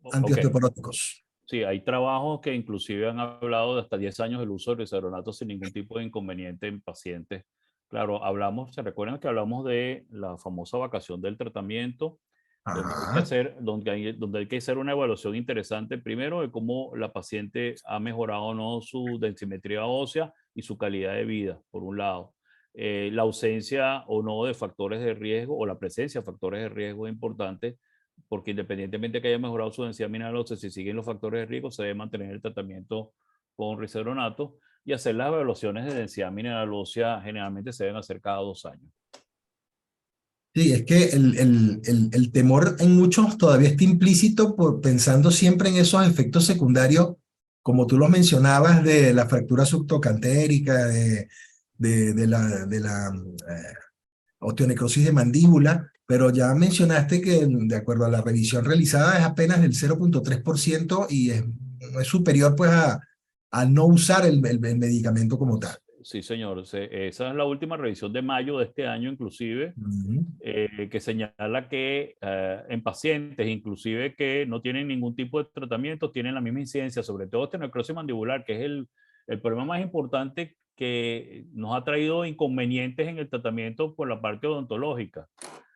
ok, antiosteoporóticos. sí, hay trabajos que inclusive han hablado de hasta 10 años del uso de bicarbonato sin ningún tipo de inconveniente en pacientes. Claro, hablamos, se recuerdan que hablamos de la famosa vacación del tratamiento, donde hay que Ajá. hacer, donde hay que hacer una evaluación interesante primero de cómo la paciente ha mejorado o no su densimetría ósea y su calidad de vida, por un lado. La ausencia o no de factores de riesgo o la presencia de factores de riesgo es importante, porque independientemente que haya mejorado su densidad mineral ósea, si siguen los factores de riesgo, se debe mantener el tratamiento con risedronato y hacer las evaluaciones de densidad mineral ósea generalmente se deben hacer cada 2 años. Sí, es que el temor en muchos todavía está implícito por pensando siempre en esos efectos secundarios, como tú los mencionabas, de la fractura subtocantérica, de la osteonecrosis de mandíbula, pero ya mencionaste que de acuerdo a la revisión realizada es apenas del 0.3% y es superior pues a no usar el medicamento como tal. Sí, señor. Esa es la última revisión de mayo de este año, inclusive, Ujú. que señala que en pacientes, inclusive que no tienen ningún tipo de tratamiento, tienen la misma incidencia, sobre todo osteonecrosis mandibular, que es el problema más importante que nos ha traído inconvenientes en el tratamiento por la parte odontológica.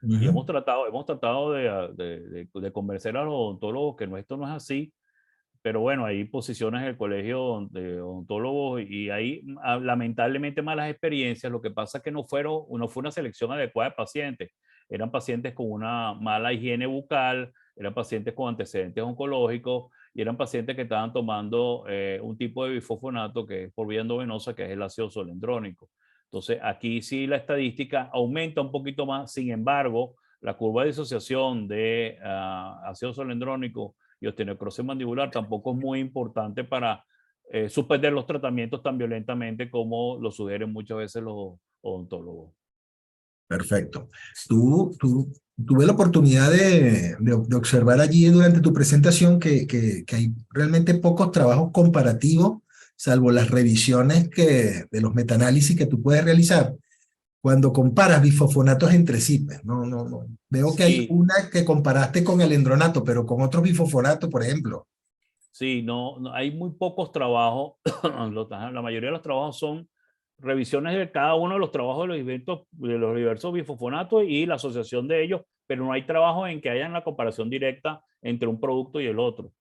Y Ujú. hemos tratado de convencer a los odontólogos que esto no es así, pero bueno, hay posiciones en el colegio de odontólogos y hay lamentablemente malas experiencias. Lo que pasa es que no fue una selección adecuada de pacientes. Eran pacientes con una mala higiene bucal, eran pacientes con antecedentes oncológicos y eran pacientes que estaban tomando un tipo de bifosfonato que es por vía endovenosa, que es el ácido solendrónico. Entonces, aquí sí la estadística aumenta un poquito más. Sin embargo, la curva de disociación de ácido zoledrónico y osteonecrosis mandibular tampoco es muy importante para suspender los tratamientos tan violentamente como lo sugieren muchas veces los odontólogos. Perfecto. Tuve la oportunidad de observar allí durante tu presentación que hay realmente pocos trabajos comparativos, salvo las revisiones de los metaanálisis que tú puedes realizar cuando comparas bifosfonatos entre sí. Pues, no. Veo que hay Sí, una que comparaste con el endronato, pero con otros bifosfonatos, por ejemplo. sí, no, hay muy pocos trabajos. La mayoría de los trabajos son revisiones de cada uno de los trabajos de los diversos bifosfonatos y la asociación de ellos, pero no hay trabajo en que haya la comparación directa entre un producto y el otro.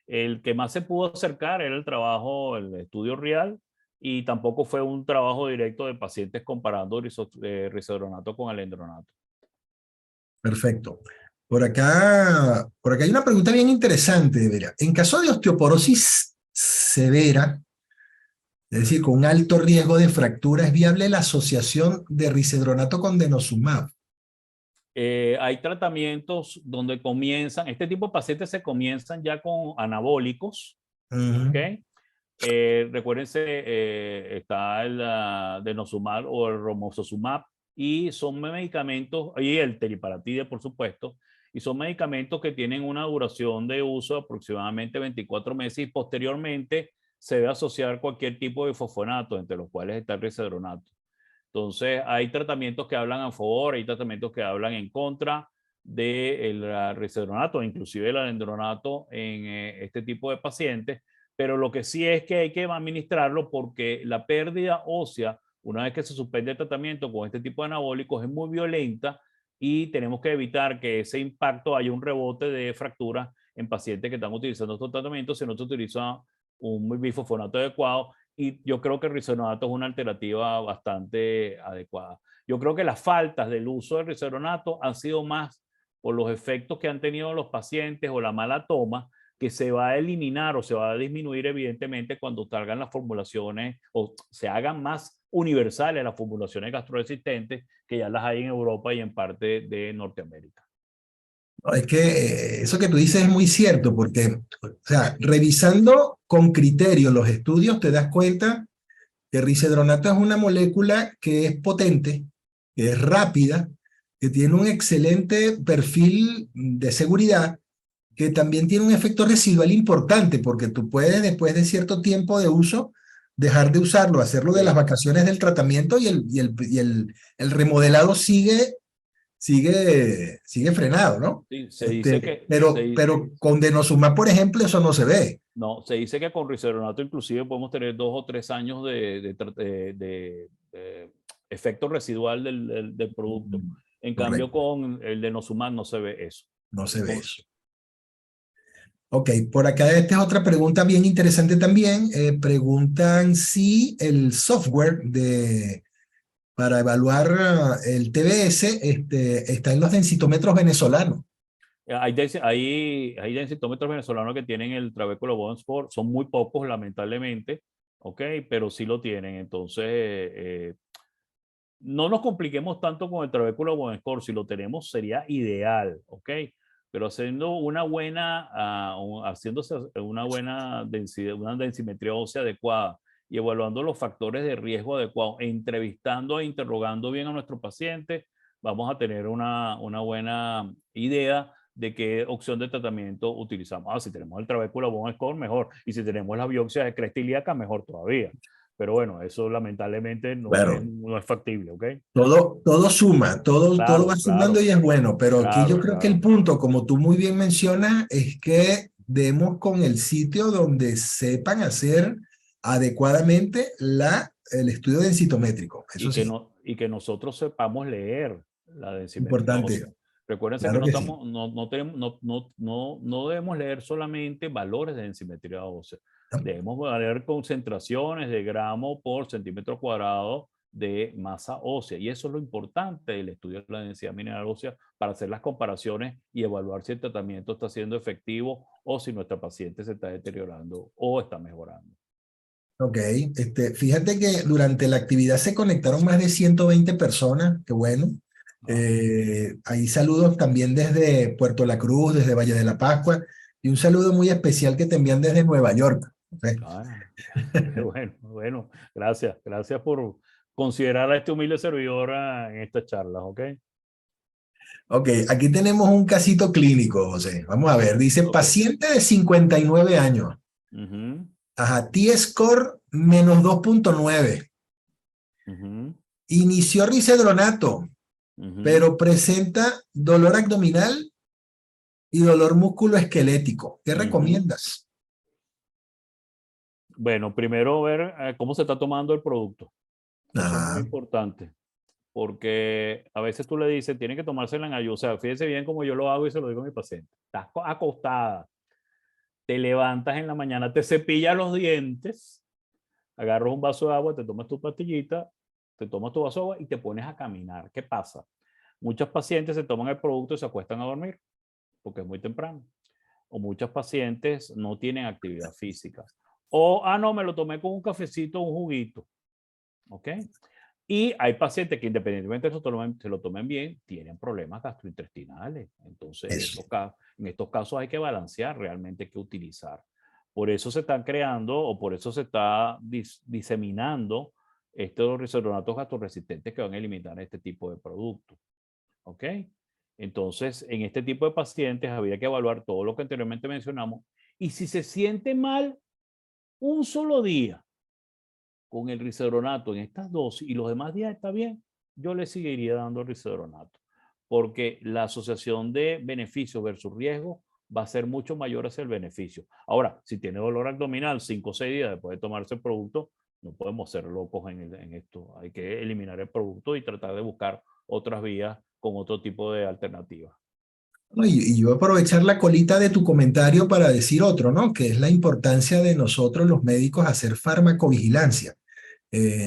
El que más se pudo acercar era el estudio real, y tampoco fue un trabajo directo de pacientes comparando risodronato con alendronato. Perfecto. Por acá hay una pregunta bien interesante, Vera. En caso de osteoporosis severa, es decir, con un alto riesgo de fractura, ¿es viable la asociación de risedronato con denosumab? Hay tratamientos donde este tipo de pacientes se comienzan ya con anabólicos, ¿ok? Ujú. Recuérdense, está el denosumab o el romosozumab, y son medicamentos, y el teriparatide, por supuesto, y son medicamentos que tienen una duración de uso de aproximadamente 24 meses, y posteriormente se debe asociar cualquier tipo de fosfonato, entre los cuales está el risedronato. Entonces, hay tratamientos que hablan a favor, hay tratamientos que hablan en contra del risedronato, inclusive el alendronato en este tipo de pacientes, pero lo que sí es que hay que administrarlo, porque la pérdida ósea, una vez que se suspende el tratamiento con este tipo de anabólicos, es muy violenta, y tenemos que evitar que ese impacto haya un rebote de fracturas en pacientes que están utilizando estos tratamientos si no se utiliza un bifosfonato adecuado. Y yo creo que el risonato es una alternativa bastante adecuada. Yo creo que las faltas del uso del risonato han sido más por los efectos que han tenido los pacientes o la mala toma, que se va a eliminar o se va a disminuir evidentemente cuando salgan las formulaciones o se hagan más universales las formulaciones gastroresistentes, que ya las hay en Europa y en parte de Norteamérica. No, es que eso que tú dices es muy cierto, porque, o sea, revisando con criterio los estudios, te das cuenta que risedronato es una molécula que es potente, que es rápida, que tiene un excelente perfil de seguridad, que también tiene un efecto residual importante, porque tú puedes, después de cierto tiempo de uso, dejar de usarlo, hacerlo de las Sí, vacaciones del tratamiento, y el remodelado sigue frenado, ¿no? sí, se dice Pero con denosumab, por ejemplo, eso no se ve. no, se dice que con risedronato inclusive podemos tener 2 o 3 años de efecto residual del producto. En cambio, Correcto, con el denosumab no se ve eso. no se ve Con- eso. Ok, por acá esta es otra pregunta bien interesante también. Preguntan si el software para evaluar el TBS está en los densitómetros venezolanos. hay densitómetros venezolanos que tienen el trabéculo bone score, son muy pocos lamentablemente, ¿ok? Pero sí lo tienen. Entonces, no nos compliquemos tanto con el trabéculo bone score. Si lo tenemos sería ideal, ¿ok? Pero haciendo haciéndose una buena densidad, una densimetría ósea adecuada, y evaluando los factores de riesgo adecuados, entrevistando e interrogando bien a nuestro paciente, vamos a tener una buena idea de qué opción de tratamiento utilizamos. Si tenemos el trabéculo bone score, mejor. Y si tenemos la biopsia de cresta ilíaca, mejor todavía. Pero bueno, eso lamentablemente Claro, no es factible, ¿ok? todo suma, todo va Claro, sumando y es bueno, pero aquí yo claro, creo que el claro. punto, como tú muy bien mencionas, es que demos con el sitio donde sepan hacer adecuadamente el estudio densitométrico. Eso sí, Y que nosotros sepamos leer la densimetría importante, ósea. Recuérdense que claro no que sí. estamos, no tenemos, no debemos leer solamente valores de densimetría ósea. Debemos leer concentraciones de gramo por centímetro cuadrado de masa ósea. Y eso es lo importante del estudio de la densidad mineral ósea, para hacer las comparaciones y evaluar si el tratamiento está siendo efectivo o si nuestra paciente se está deteriorando o está mejorando. Ok, fíjate que durante la actividad se conectaron más de 120 personas, qué bueno. Ah, Hay saludos también desde Puerto La Cruz, desde Valle de la Pascua, y un saludo muy especial que te envían desde Nueva York. ¿Ok? ah, qué bueno, bueno, gracias, gracias por considerar a este humilde servidor en estas charlas, ¿ok? Ok, aquí tenemos un casito clínico, José. Vamos a ver, dice Ok. paciente de 59 años. Ujú, Ajá, T-score menos 2.9. ujú, Inició risedronato, ujú. pero presenta dolor abdominal y dolor musculoesquelético. ¿Qué Ujú. recomiendas? Bueno, primero ver cómo se está tomando el producto. Eso es muy Ajá, importante, porque a veces tú le dices, tiene que tomársela en ayuno. O sea, fíjese bien como yo lo hago y se lo digo a mi paciente. Estás acostada, te levantas en la mañana, te cepillas los dientes, agarras un vaso de agua, te tomas tu pastillita, te tomas tu vaso de agua y te pones a caminar. ¿Qué pasa? Muchos pacientes se toman el producto y se acuestan a dormir porque es muy temprano. O muchos pacientes no tienen actividad física. O, no, me lo tomé con un cafecito, un juguito. ¿Ok? Y hay pacientes que independientemente de eso se lo tomen bien, tienen problemas gastrointestinales. Entonces, eso. en estos casos hay que balancear realmente qué utilizar. Por eso se están creando o por eso se está diseminando estos risodonatos gastroresistentes que van a eliminar este tipo de productos. ¿Ok? Entonces, en este tipo de pacientes habría que evaluar todo lo que anteriormente mencionamos. Y si se siente mal un solo día con el risedronato en estas dosis y los demás días está bien, yo le seguiría dando el risedronato. Porque la asociación de beneficio versus riesgo va a ser mucho mayor hacia el beneficio. Ahora, si tiene dolor abdominal 5 o 6 días después de tomarse el producto, no podemos ser locos en esto. Hay que eliminar el producto y tratar de buscar otras vías con otro tipo de alternativas. No, y yo voy a aprovechar la colita de tu comentario para decir otro, ¿no? Que es la importancia de nosotros los médicos hacer farmacovigilancia.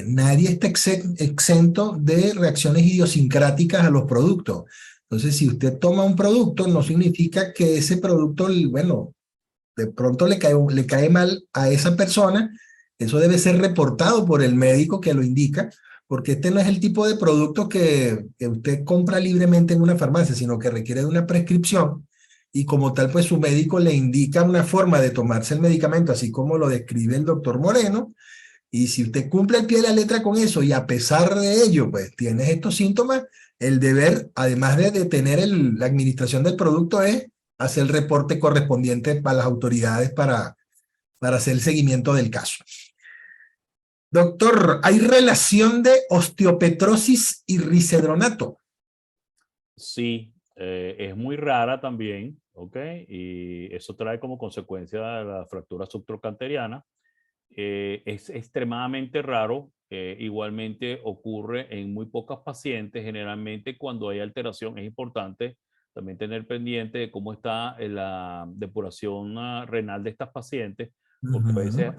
Nadie está exento de reacciones idiosincráticas a los productos. Entonces, si usted toma un producto, no significa que ese producto, bueno, de pronto le cae mal a esa persona. Eso debe ser reportado por el médico que lo indica, porque este no es el tipo de producto que usted compra libremente en una farmacia, sino que requiere de una prescripción y como tal, pues su médico le indica una forma de tomarse el medicamento, así como lo describe el doctor Moreno, y si usted cumple al pie de la letra con eso y a pesar de ello, pues tienes estos síntomas, el deber, además de detener la administración del producto, es hacer el reporte correspondiente para las autoridades para hacer el seguimiento del caso. Doctor, ¿hay relación de osteopetrosis y risedronato? Sí, es muy rara también, ¿ok? Y eso trae como consecuencia la fractura subtrocanteriana. Es extremadamente raro, igualmente ocurre en muy pocas pacientes, generalmente cuando hay alteración es importante también tener pendiente de cómo está la depuración renal de estas pacientes,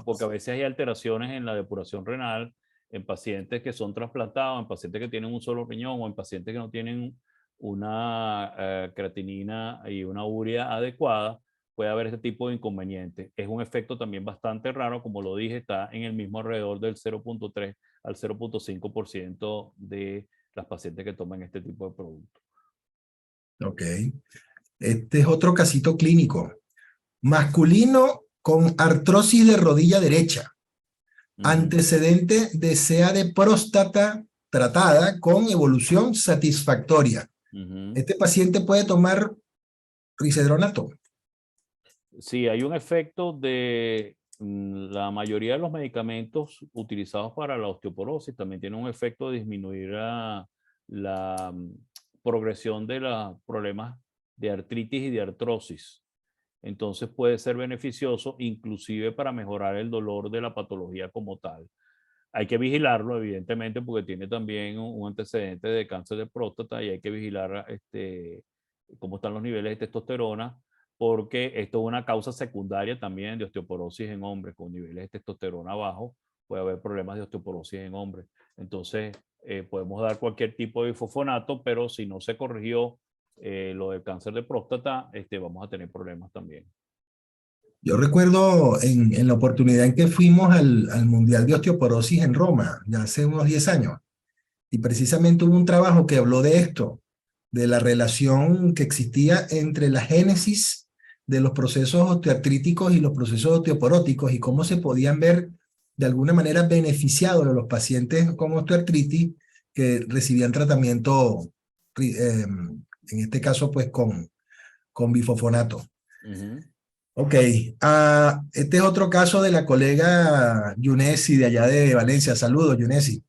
porque a veces hay alteraciones en la depuración renal en pacientes que son trasplantados, en pacientes que tienen un solo riñón o en pacientes que no tienen una creatinina y una urea adecuada, puede haber este tipo de inconvenientes. Es un efecto también bastante raro, como lo dije, está en el mismo alrededor del 0.3 al 0.5% de las pacientes que toman este tipo de producto. Ok. Este es otro casito clínico. Masculino con artrosis de rodilla derecha. Uh -huh. Antecedente de SEA de próstata tratada con evolución satisfactoria. Uh -huh. Este paciente puede tomar risedronato. Sí, hay un efecto de la mayoría de los medicamentos utilizados para la osteoporosis también tienen un efecto de disminuir la progresión de los problemas de artritis y de artrosis. Entonces puede ser beneficioso inclusive para mejorar el dolor de la patología como tal. Hay que vigilarlo, evidentemente, porque tiene también un antecedente de cáncer de próstata y hay que vigilar cómo están los niveles de testosterona, porque esto es una causa secundaria también de osteoporosis en hombres. Con niveles de testosterona bajos puede haber problemas de osteoporosis en hombres. Entonces, podemos dar cualquier tipo de bifofonato, pero si no se corrigió lo del cáncer de próstata, vamos a tener problemas también. Yo recuerdo en la oportunidad en que fuimos al Mundial de Osteoporosis en Roma, ya hace unos 10 años, y precisamente hubo un trabajo que habló de esto, de la relación que existía entre la génesis de los procesos osteoartríticos y los procesos osteoporóticos y cómo se podían ver de alguna manera beneficiados los pacientes con osteoartritis que recibían tratamiento, en este caso pues con bifosfonato. Ujú. Ok, este es otro caso de la colega Yunesi de allá de Valencia. Saludos, Yunesi.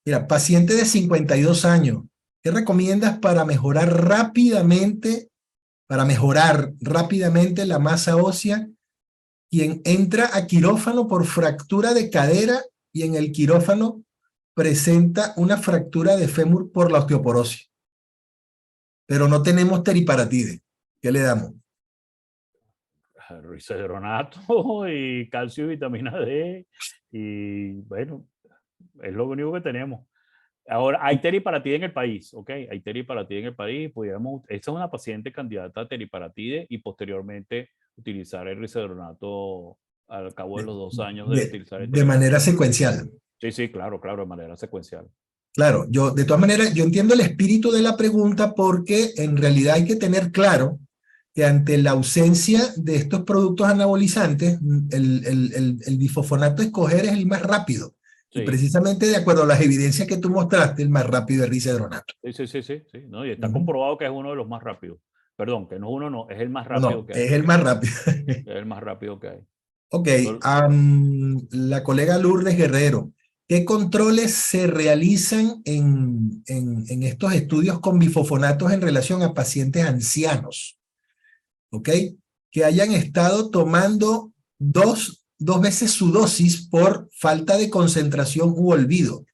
Mira, paciente de 52 años, ¿qué recomiendas para mejorar rápidamente la masa ósea? Quien entra a quirófano por fractura de cadera y en el quirófano presenta una fractura de fémur por la osteoporosis. Pero no tenemos teriparatide. ¿Qué le damos? Risedronato y calcio y vitamina D. Y bueno, es lo único que tenemos. Ahora, hay teriparatide en el país, ¿ok? Hay teriparatide en el país. Pudiéramos, esta es una paciente candidata a teriparatide y posteriormente utilizar el risedronato al cabo de los 2 años de utilizar el De manera teriparatide. secuencial. Sí, sí, claro, claro, de manera secuencial. Claro, yo de todas maneras, yo entiendo el espíritu de la pregunta porque en realidad hay que tener claro que ante la ausencia de estos productos anabolizantes, el bifosfonato a escoger es el más rápido. Y Sí, precisamente de acuerdo a las evidencias que tú mostraste, el más rápido es risedronato. sí, sí, sí, sí, sí, ¿no? Y está Ujú. comprobado que es uno de los más rápidos. Perdón, que no es uno, no, es el más No, rápido no, que hay. es el más rápido. Es el más rápido que hay. Ok, Yo- la colega Lourdes Guerrero, ¿qué controles se realizan en estos estudios con bifosfonatos en relación a pacientes ancianos? ¿Ok? Que hayan estado tomando dos veces su dosis por falta de concentración u olvido.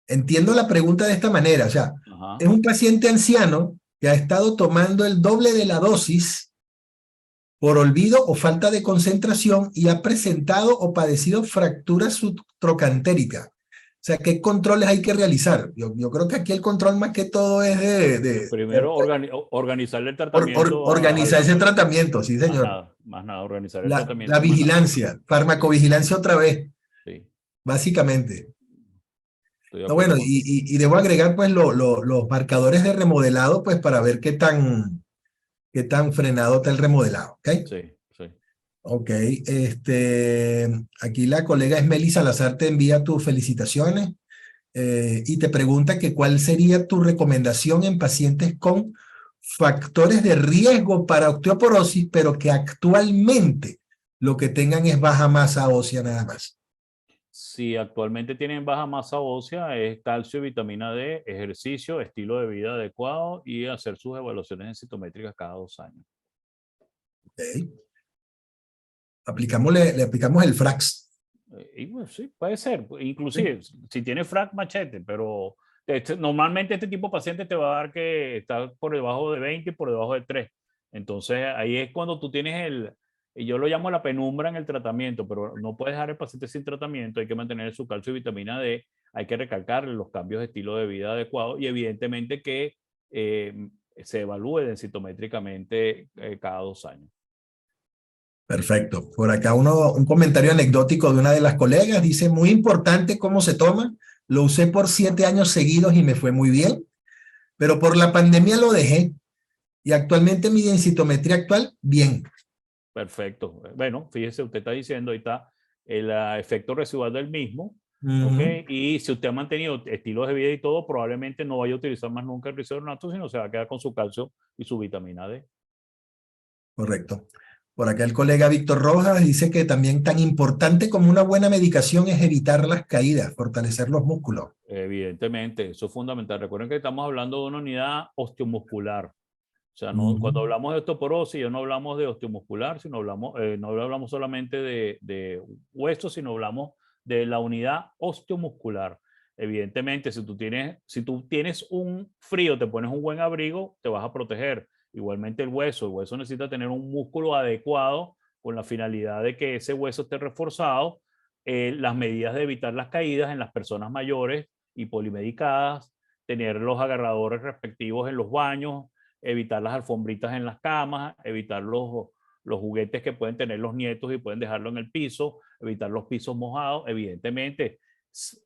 Entiendo la pregunta de esta manera, o sea, Ajá. es un paciente anciano que ha estado tomando el doble de la dosis por olvido o falta de concentración y ha presentado o padecido fractura subtrocantérica. O sea, ¿qué controles hay que realizar? Yo creo que aquí el control más que todo es Primero, organizarle el tratamiento organizar ese tratamiento, sí, señor. más nada, organizar el La tratamiento, más nada. vigilancia, Sí, farmacovigilancia otra vez, sí, básicamente. estoy de No, bueno, acuerdo contigo. y debo agregar pues los marcadores de remodelado pues para ver qué tan frenado está el remodelado, ¿ok? Sí, sí. Ok, aquí la colega Esmeli Salazar te envía tus felicitaciones y te pregunta que cuál sería tu recomendación en pacientes con factores de riesgo para osteoporosis, pero que actualmente lo que tengan es baja masa ósea nada más. Si actualmente tienen baja masa ósea, es calcio y vitamina D, ejercicio, estilo de vida adecuado y hacer sus evaluaciones densitométricas cada 2 años. Okay. Le aplicamos el Frax. Y bueno, sí, puede ser. ¿Sí? Inclusive, si tiene frac machete, pero normalmente este tipo de paciente te va a dar que está por debajo de 20 y por debajo de 3. Entonces, ahí es cuando tú tienes y yo lo llamo la penumbra en el tratamiento, pero no puedes dejar el paciente sin tratamiento, hay que mantener su calcio y vitamina D, hay que recalcarle los cambios de estilo de vida adecuado y evidentemente que se evalúe densitométricamente cada 2 años. Perfecto. Por acá un comentario anecdótico de una de las colegas. Dice, muy importante cómo se toma. Lo usé por 7 años seguidos y me fue muy bien, pero por la pandemia lo dejé. Y actualmente mi densitometría actual, bien. Perfecto. Bueno, fíjese, usted está diciendo, ahí está el efecto residual del mismo, ¿ok? Ujú, Y si usted ha mantenido estilos de vida y todo, probablemente no vaya a utilizar más nunca el risonato, sino se va a quedar con su calcio y su vitamina D. correcto. Por acá el colega Víctor Rojas dice que también tan importante como una buena medicación es evitar las caídas, fortalecer los músculos. Evidentemente, eso es fundamental. Recuerden que estamos hablando de una unidad osteomuscular. O sea, no, Ujú, cuando hablamos de osteoporosis, ya no hablamos de osteomuscular, sino no hablamos solamente de huesos, sino hablamos de la unidad osteomuscular. Evidentemente, si tú tienes un frío, te pones un buen abrigo, te vas a proteger. Igualmente el hueso necesita tener un músculo adecuado con la finalidad de que ese hueso esté reforzado. Las medidas de evitar las caídas en las personas mayores y polimedicadas, tener los agarradores respectivos en los baños, evitar las alfombritas en las camas, evitar los juguetes que pueden tener los nietos y pueden dejarlo en el piso, evitar los pisos mojados, evidentemente.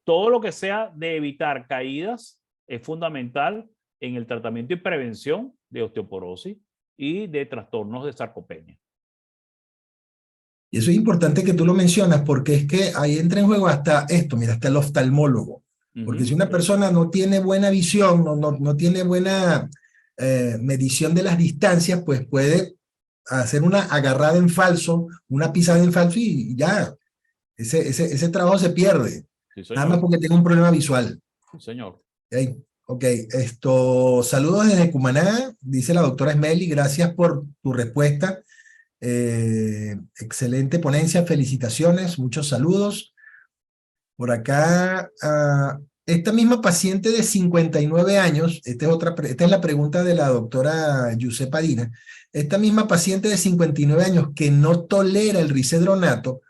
Todo lo que sea de evitar caídas es fundamental en el tratamiento y prevención de osteoporosis y de trastornos de sarcopenia. Y eso es importante que tú lo mencionas porque es que ahí entra en juego hasta esto, mira, hasta el oftalmólogo. Porque si una persona no tiene buena visión, no tiene buena medición de las distancias, pues puede hacer una agarrada en falso, una pisada en falso y ya, ese trabajo se pierde. Sí, Nada más señor. porque tiene un problema visual. Sí, señor. Ok, ok, saludos desde Cumaná, dice la doctora Smeli, gracias por tu respuesta. Excelente ponencia, felicitaciones, muchos saludos. Por acá, esta misma paciente de 59 años, esta es la pregunta de la doctora Yusef Padina, esta misma paciente de 59 años que no tolera el risedronato,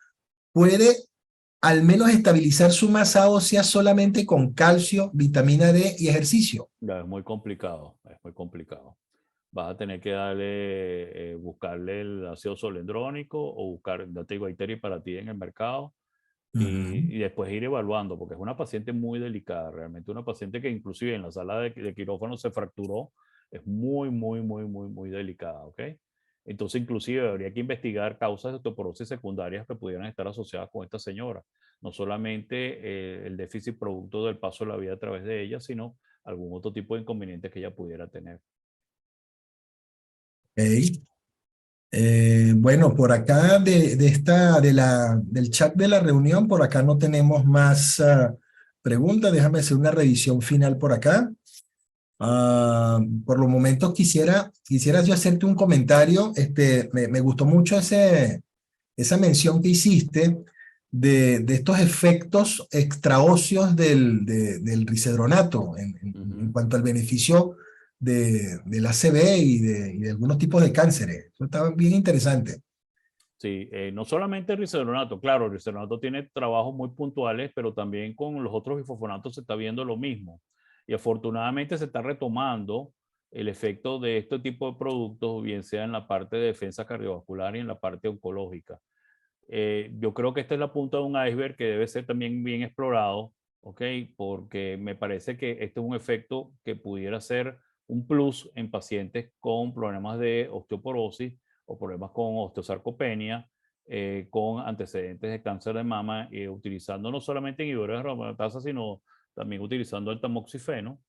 puede al menos estabilizar su masa ósea solamente con calcio, vitamina D y ejercicio. Ya, es muy complicado, es muy complicado. Vas a tener que darle, buscarle el ácido solendrónico o buscar, ya te digo, hay teriparatida en el mercado y después ir evaluando, porque es una paciente muy delicada, realmente una paciente que inclusive en la sala de quirófano se fracturó, es muy delicada, ¿ok? Entonces inclusive habría que investigar causas de osteoporosis secundarias que pudieran estar asociadas con esta señora, no solamente el déficit producto del paso de la vida a través de ella, sino algún otro tipo de inconvenientes que ella pudiera tener. Ok. Bueno, por acá del chat de la reunión, por acá no tenemos más preguntas. Déjame hacer una revisión final por acá. Por los momentos quisiera yo hacerte un comentario. Me gustó mucho esa mención que hiciste de estos efectos extraóseos del risedronato en cuanto al beneficio del ACV y de algunos tipos de cánceres. Eso estaba bien interesante. Sí, no solamente el risedronato, claro, el risedronato tiene trabajos muy puntuales, pero también con los otros bifosfonatos se está viendo lo mismo. Y afortunadamente se está retomando el efecto de este tipo de productos, bien sea en la parte de defensa cardiovascular y en la parte oncológica. Yo creo que esta es la punta de un iceberg que debe ser también bien explorado, ¿ok? Porque me parece que este es un efecto que pudiera ser un plus en pacientes con problemas de osteoporosis o problemas con osteosarcopenia, con antecedentes de cáncer de mama, utilizando no solamente inhibidores de aromatasa, sino también utilizando el tamoxifeno.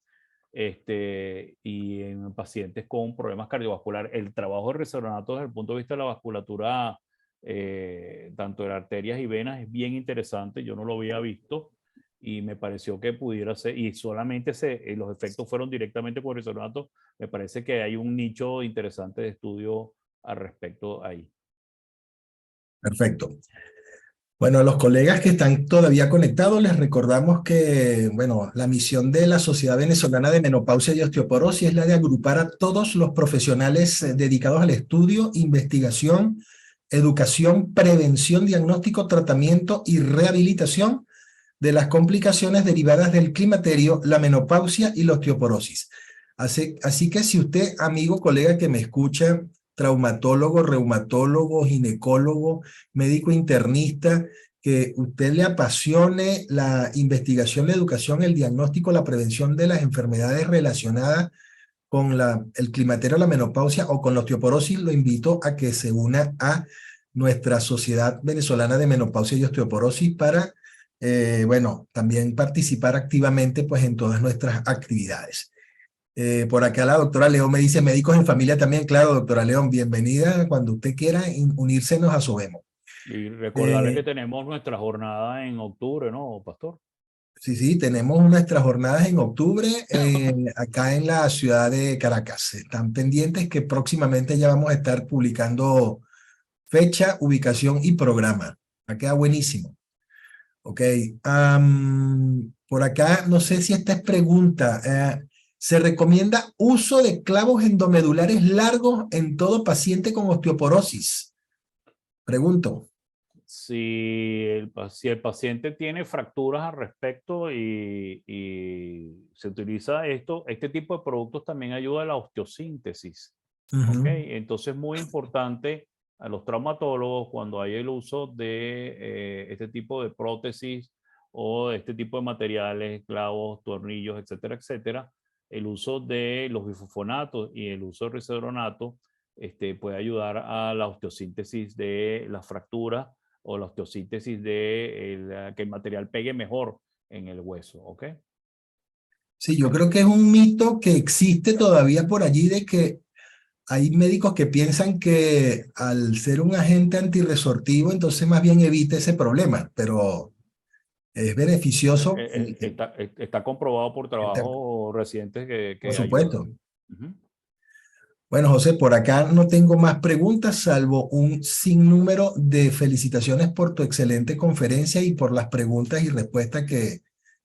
Y en pacientes con problemas cardiovasculares, el trabajo de risedronato desde el punto de vista de la vasculatura, tanto de arterias y venas, es bien interesante. Yo no lo había visto y me pareció que pudiera ser, y solamente los efectos fueron directamente con risedronato. Me parece que hay un nicho interesante de estudio al respecto ahí. Perfecto. Bueno, a los colegas que están todavía conectados, les recordamos que, bueno, la misión de la Sociedad Venezolana de Menopausia y Osteoporosis es la de agrupar a todos los profesionales dedicados al estudio, investigación, educación, prevención, diagnóstico, tratamiento y rehabilitación de las complicaciones derivadas del climaterio, la menopausia y la osteoporosis. Así que si usted, amigo, colega que me escucha, traumatólogo, reumatólogo, ginecólogo, médico internista, que usted le apasione la investigación, la educación, el diagnóstico, la prevención de las enfermedades relacionadas con el climaterio, la menopausia o con la osteoporosis, lo invito a que se una a nuestra Sociedad Venezolana de Menopausia y Osteoporosis para, bueno, también participar activamente pues en todas nuestras actividades. Por acá la doctora León me dice médicos en familia también. Claro, doctora León, bienvenida cuando usted quiera unírsenos a Sobemo. Y recordarles que tenemos nuestra jornada en octubre, ¿no, Pastor? Sí, tenemos nuestras jornadas en octubre acá en la ciudad de Caracas. Están pendientes que próximamente ya vamos a estar publicando fecha, ubicación y programa. Queda buenísimo. Ok. Por acá, no sé si esta es pregunta. ¿Se recomienda uso de clavos endomedulares largos en todo paciente con osteoporosis? Pregunto. Si el paciente tiene fracturas al respecto y se utiliza este tipo de productos también ayuda a la osteosíntesis. ¿Ok? Entonces es muy importante a los traumatólogos cuando hay el uso de este tipo de prótesis o este tipo de materiales, clavos, tornillos, etcétera, etcétera. El uso de los bifosfonatos y el uso de risodronato puede ayudar a la osteosíntesis de las fracturas o la osteosíntesis de que el material pegue mejor en el hueso, ¿ok? Sí, yo creo que es un mito que existe todavía por allí de que hay médicos que piensan que al ser un agente antirresortivo, entonces más bien evita ese problema, pero es beneficioso, Está comprobado por está- trabajos recientes por que ayuda. supuesto. Ujú. Bueno, José, por acá no tengo más preguntas, salvo un sinnúmero de felicitaciones por tu excelente conferencia y por las preguntas y respuestas que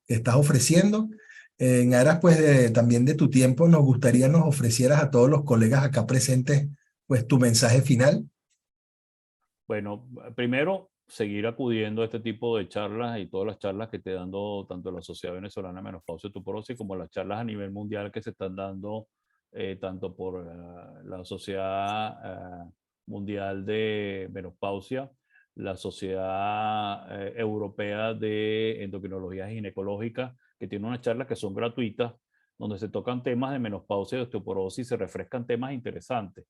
estás ofreciendo. En aras, pues, también de tu tiempo, nos gustaría nos ofrecieras a todos los colegas acá presentes, pues, tu mensaje final. Bueno, primero, seguir acudiendo a este tipo de charlas y todas las charlas que esté dando tanto la Sociedad Venezolana de Menopausia y Osteoporosis como las charlas a nivel mundial que se están dando tanto por la Sociedad Mundial de Menopausia, la Sociedad Europea de Endocrinología Ginecológica, que tiene unas charlas que son gratuitas, donde se tocan temas de menopausia y osteoporosis y se refrescan temas interesantes.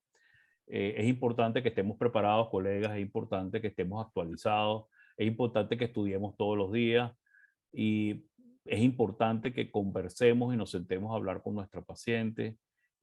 Es importante que estemos preparados, colegas, es importante que estemos actualizados, es importante que estudiemos todos los días y es importante que conversemos y nos sentemos a hablar con nuestra paciente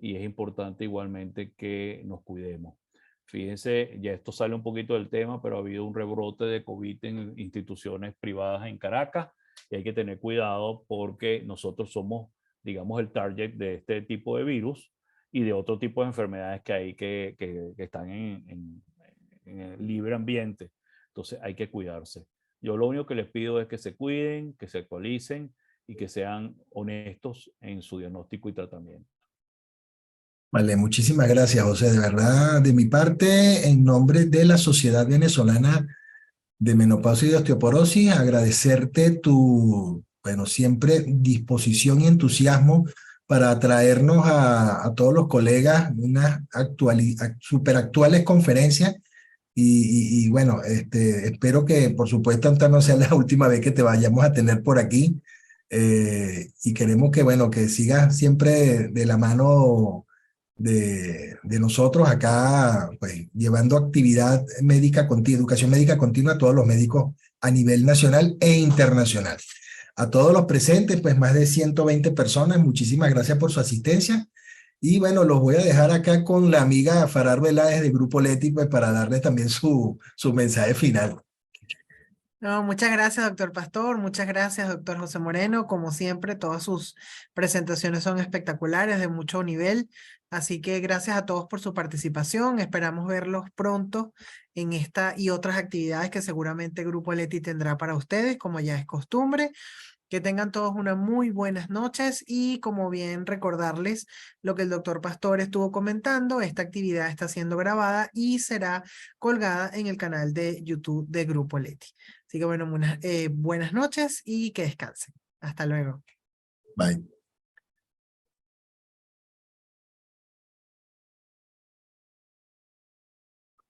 y es importante igualmente que nos cuidemos. Fíjense, ya esto sale un poquito del tema, pero ha habido un rebrote de COVID en instituciones privadas en Caracas y hay que tener cuidado porque nosotros somos, digamos, el target de este tipo de virus y de otro tipo de enfermedades que hay que están en el libre ambiente. Entonces hay que cuidarse. Yo lo único que les pido es que se cuiden, que se actualicen y que sean honestos en su diagnóstico y tratamiento. Vale, muchísimas gracias, José. De verdad, de mi parte, en nombre de la Sociedad Venezolana de Menopausia y de Osteoporosis, agradecerte tu, bueno, siempre disposición y entusiasmo para traernos a todos los colegas unas super actuales conferencias y bueno, espero que por supuesto esta no sea la última vez que te vayamos a tener por aquí y queremos que bueno, que sigas siempre de la mano de nosotros acá, pues llevando actividad médica continua, educación médica continua a todos los médicos a nivel nacional e internacional. A todos los presentes, pues más de 120 personas, muchísimas gracias por su asistencia. Y bueno, los voy a dejar acá con la amiga Farar Veláez de Grupo Leti, pues para darles también su mensaje final. No, muchas gracias, doctor Pastor. Muchas gracias, doctor José Moreno. Como siempre, todas sus presentaciones son espectaculares, de mucho nivel. Así que gracias a todos por su participación. Esperamos verlos pronto en esta y otras actividades que seguramente Grupo Leti tendrá para ustedes, como ya es costumbre. Que tengan todos unas muy buenas noches y como bien recordarles lo que el doctor Pastor estuvo comentando, esta actividad está siendo grabada y será colgada en el canal de YouTube de Grupo Leti. Así que bueno, buenas noches y que descansen. Hasta luego. Bye.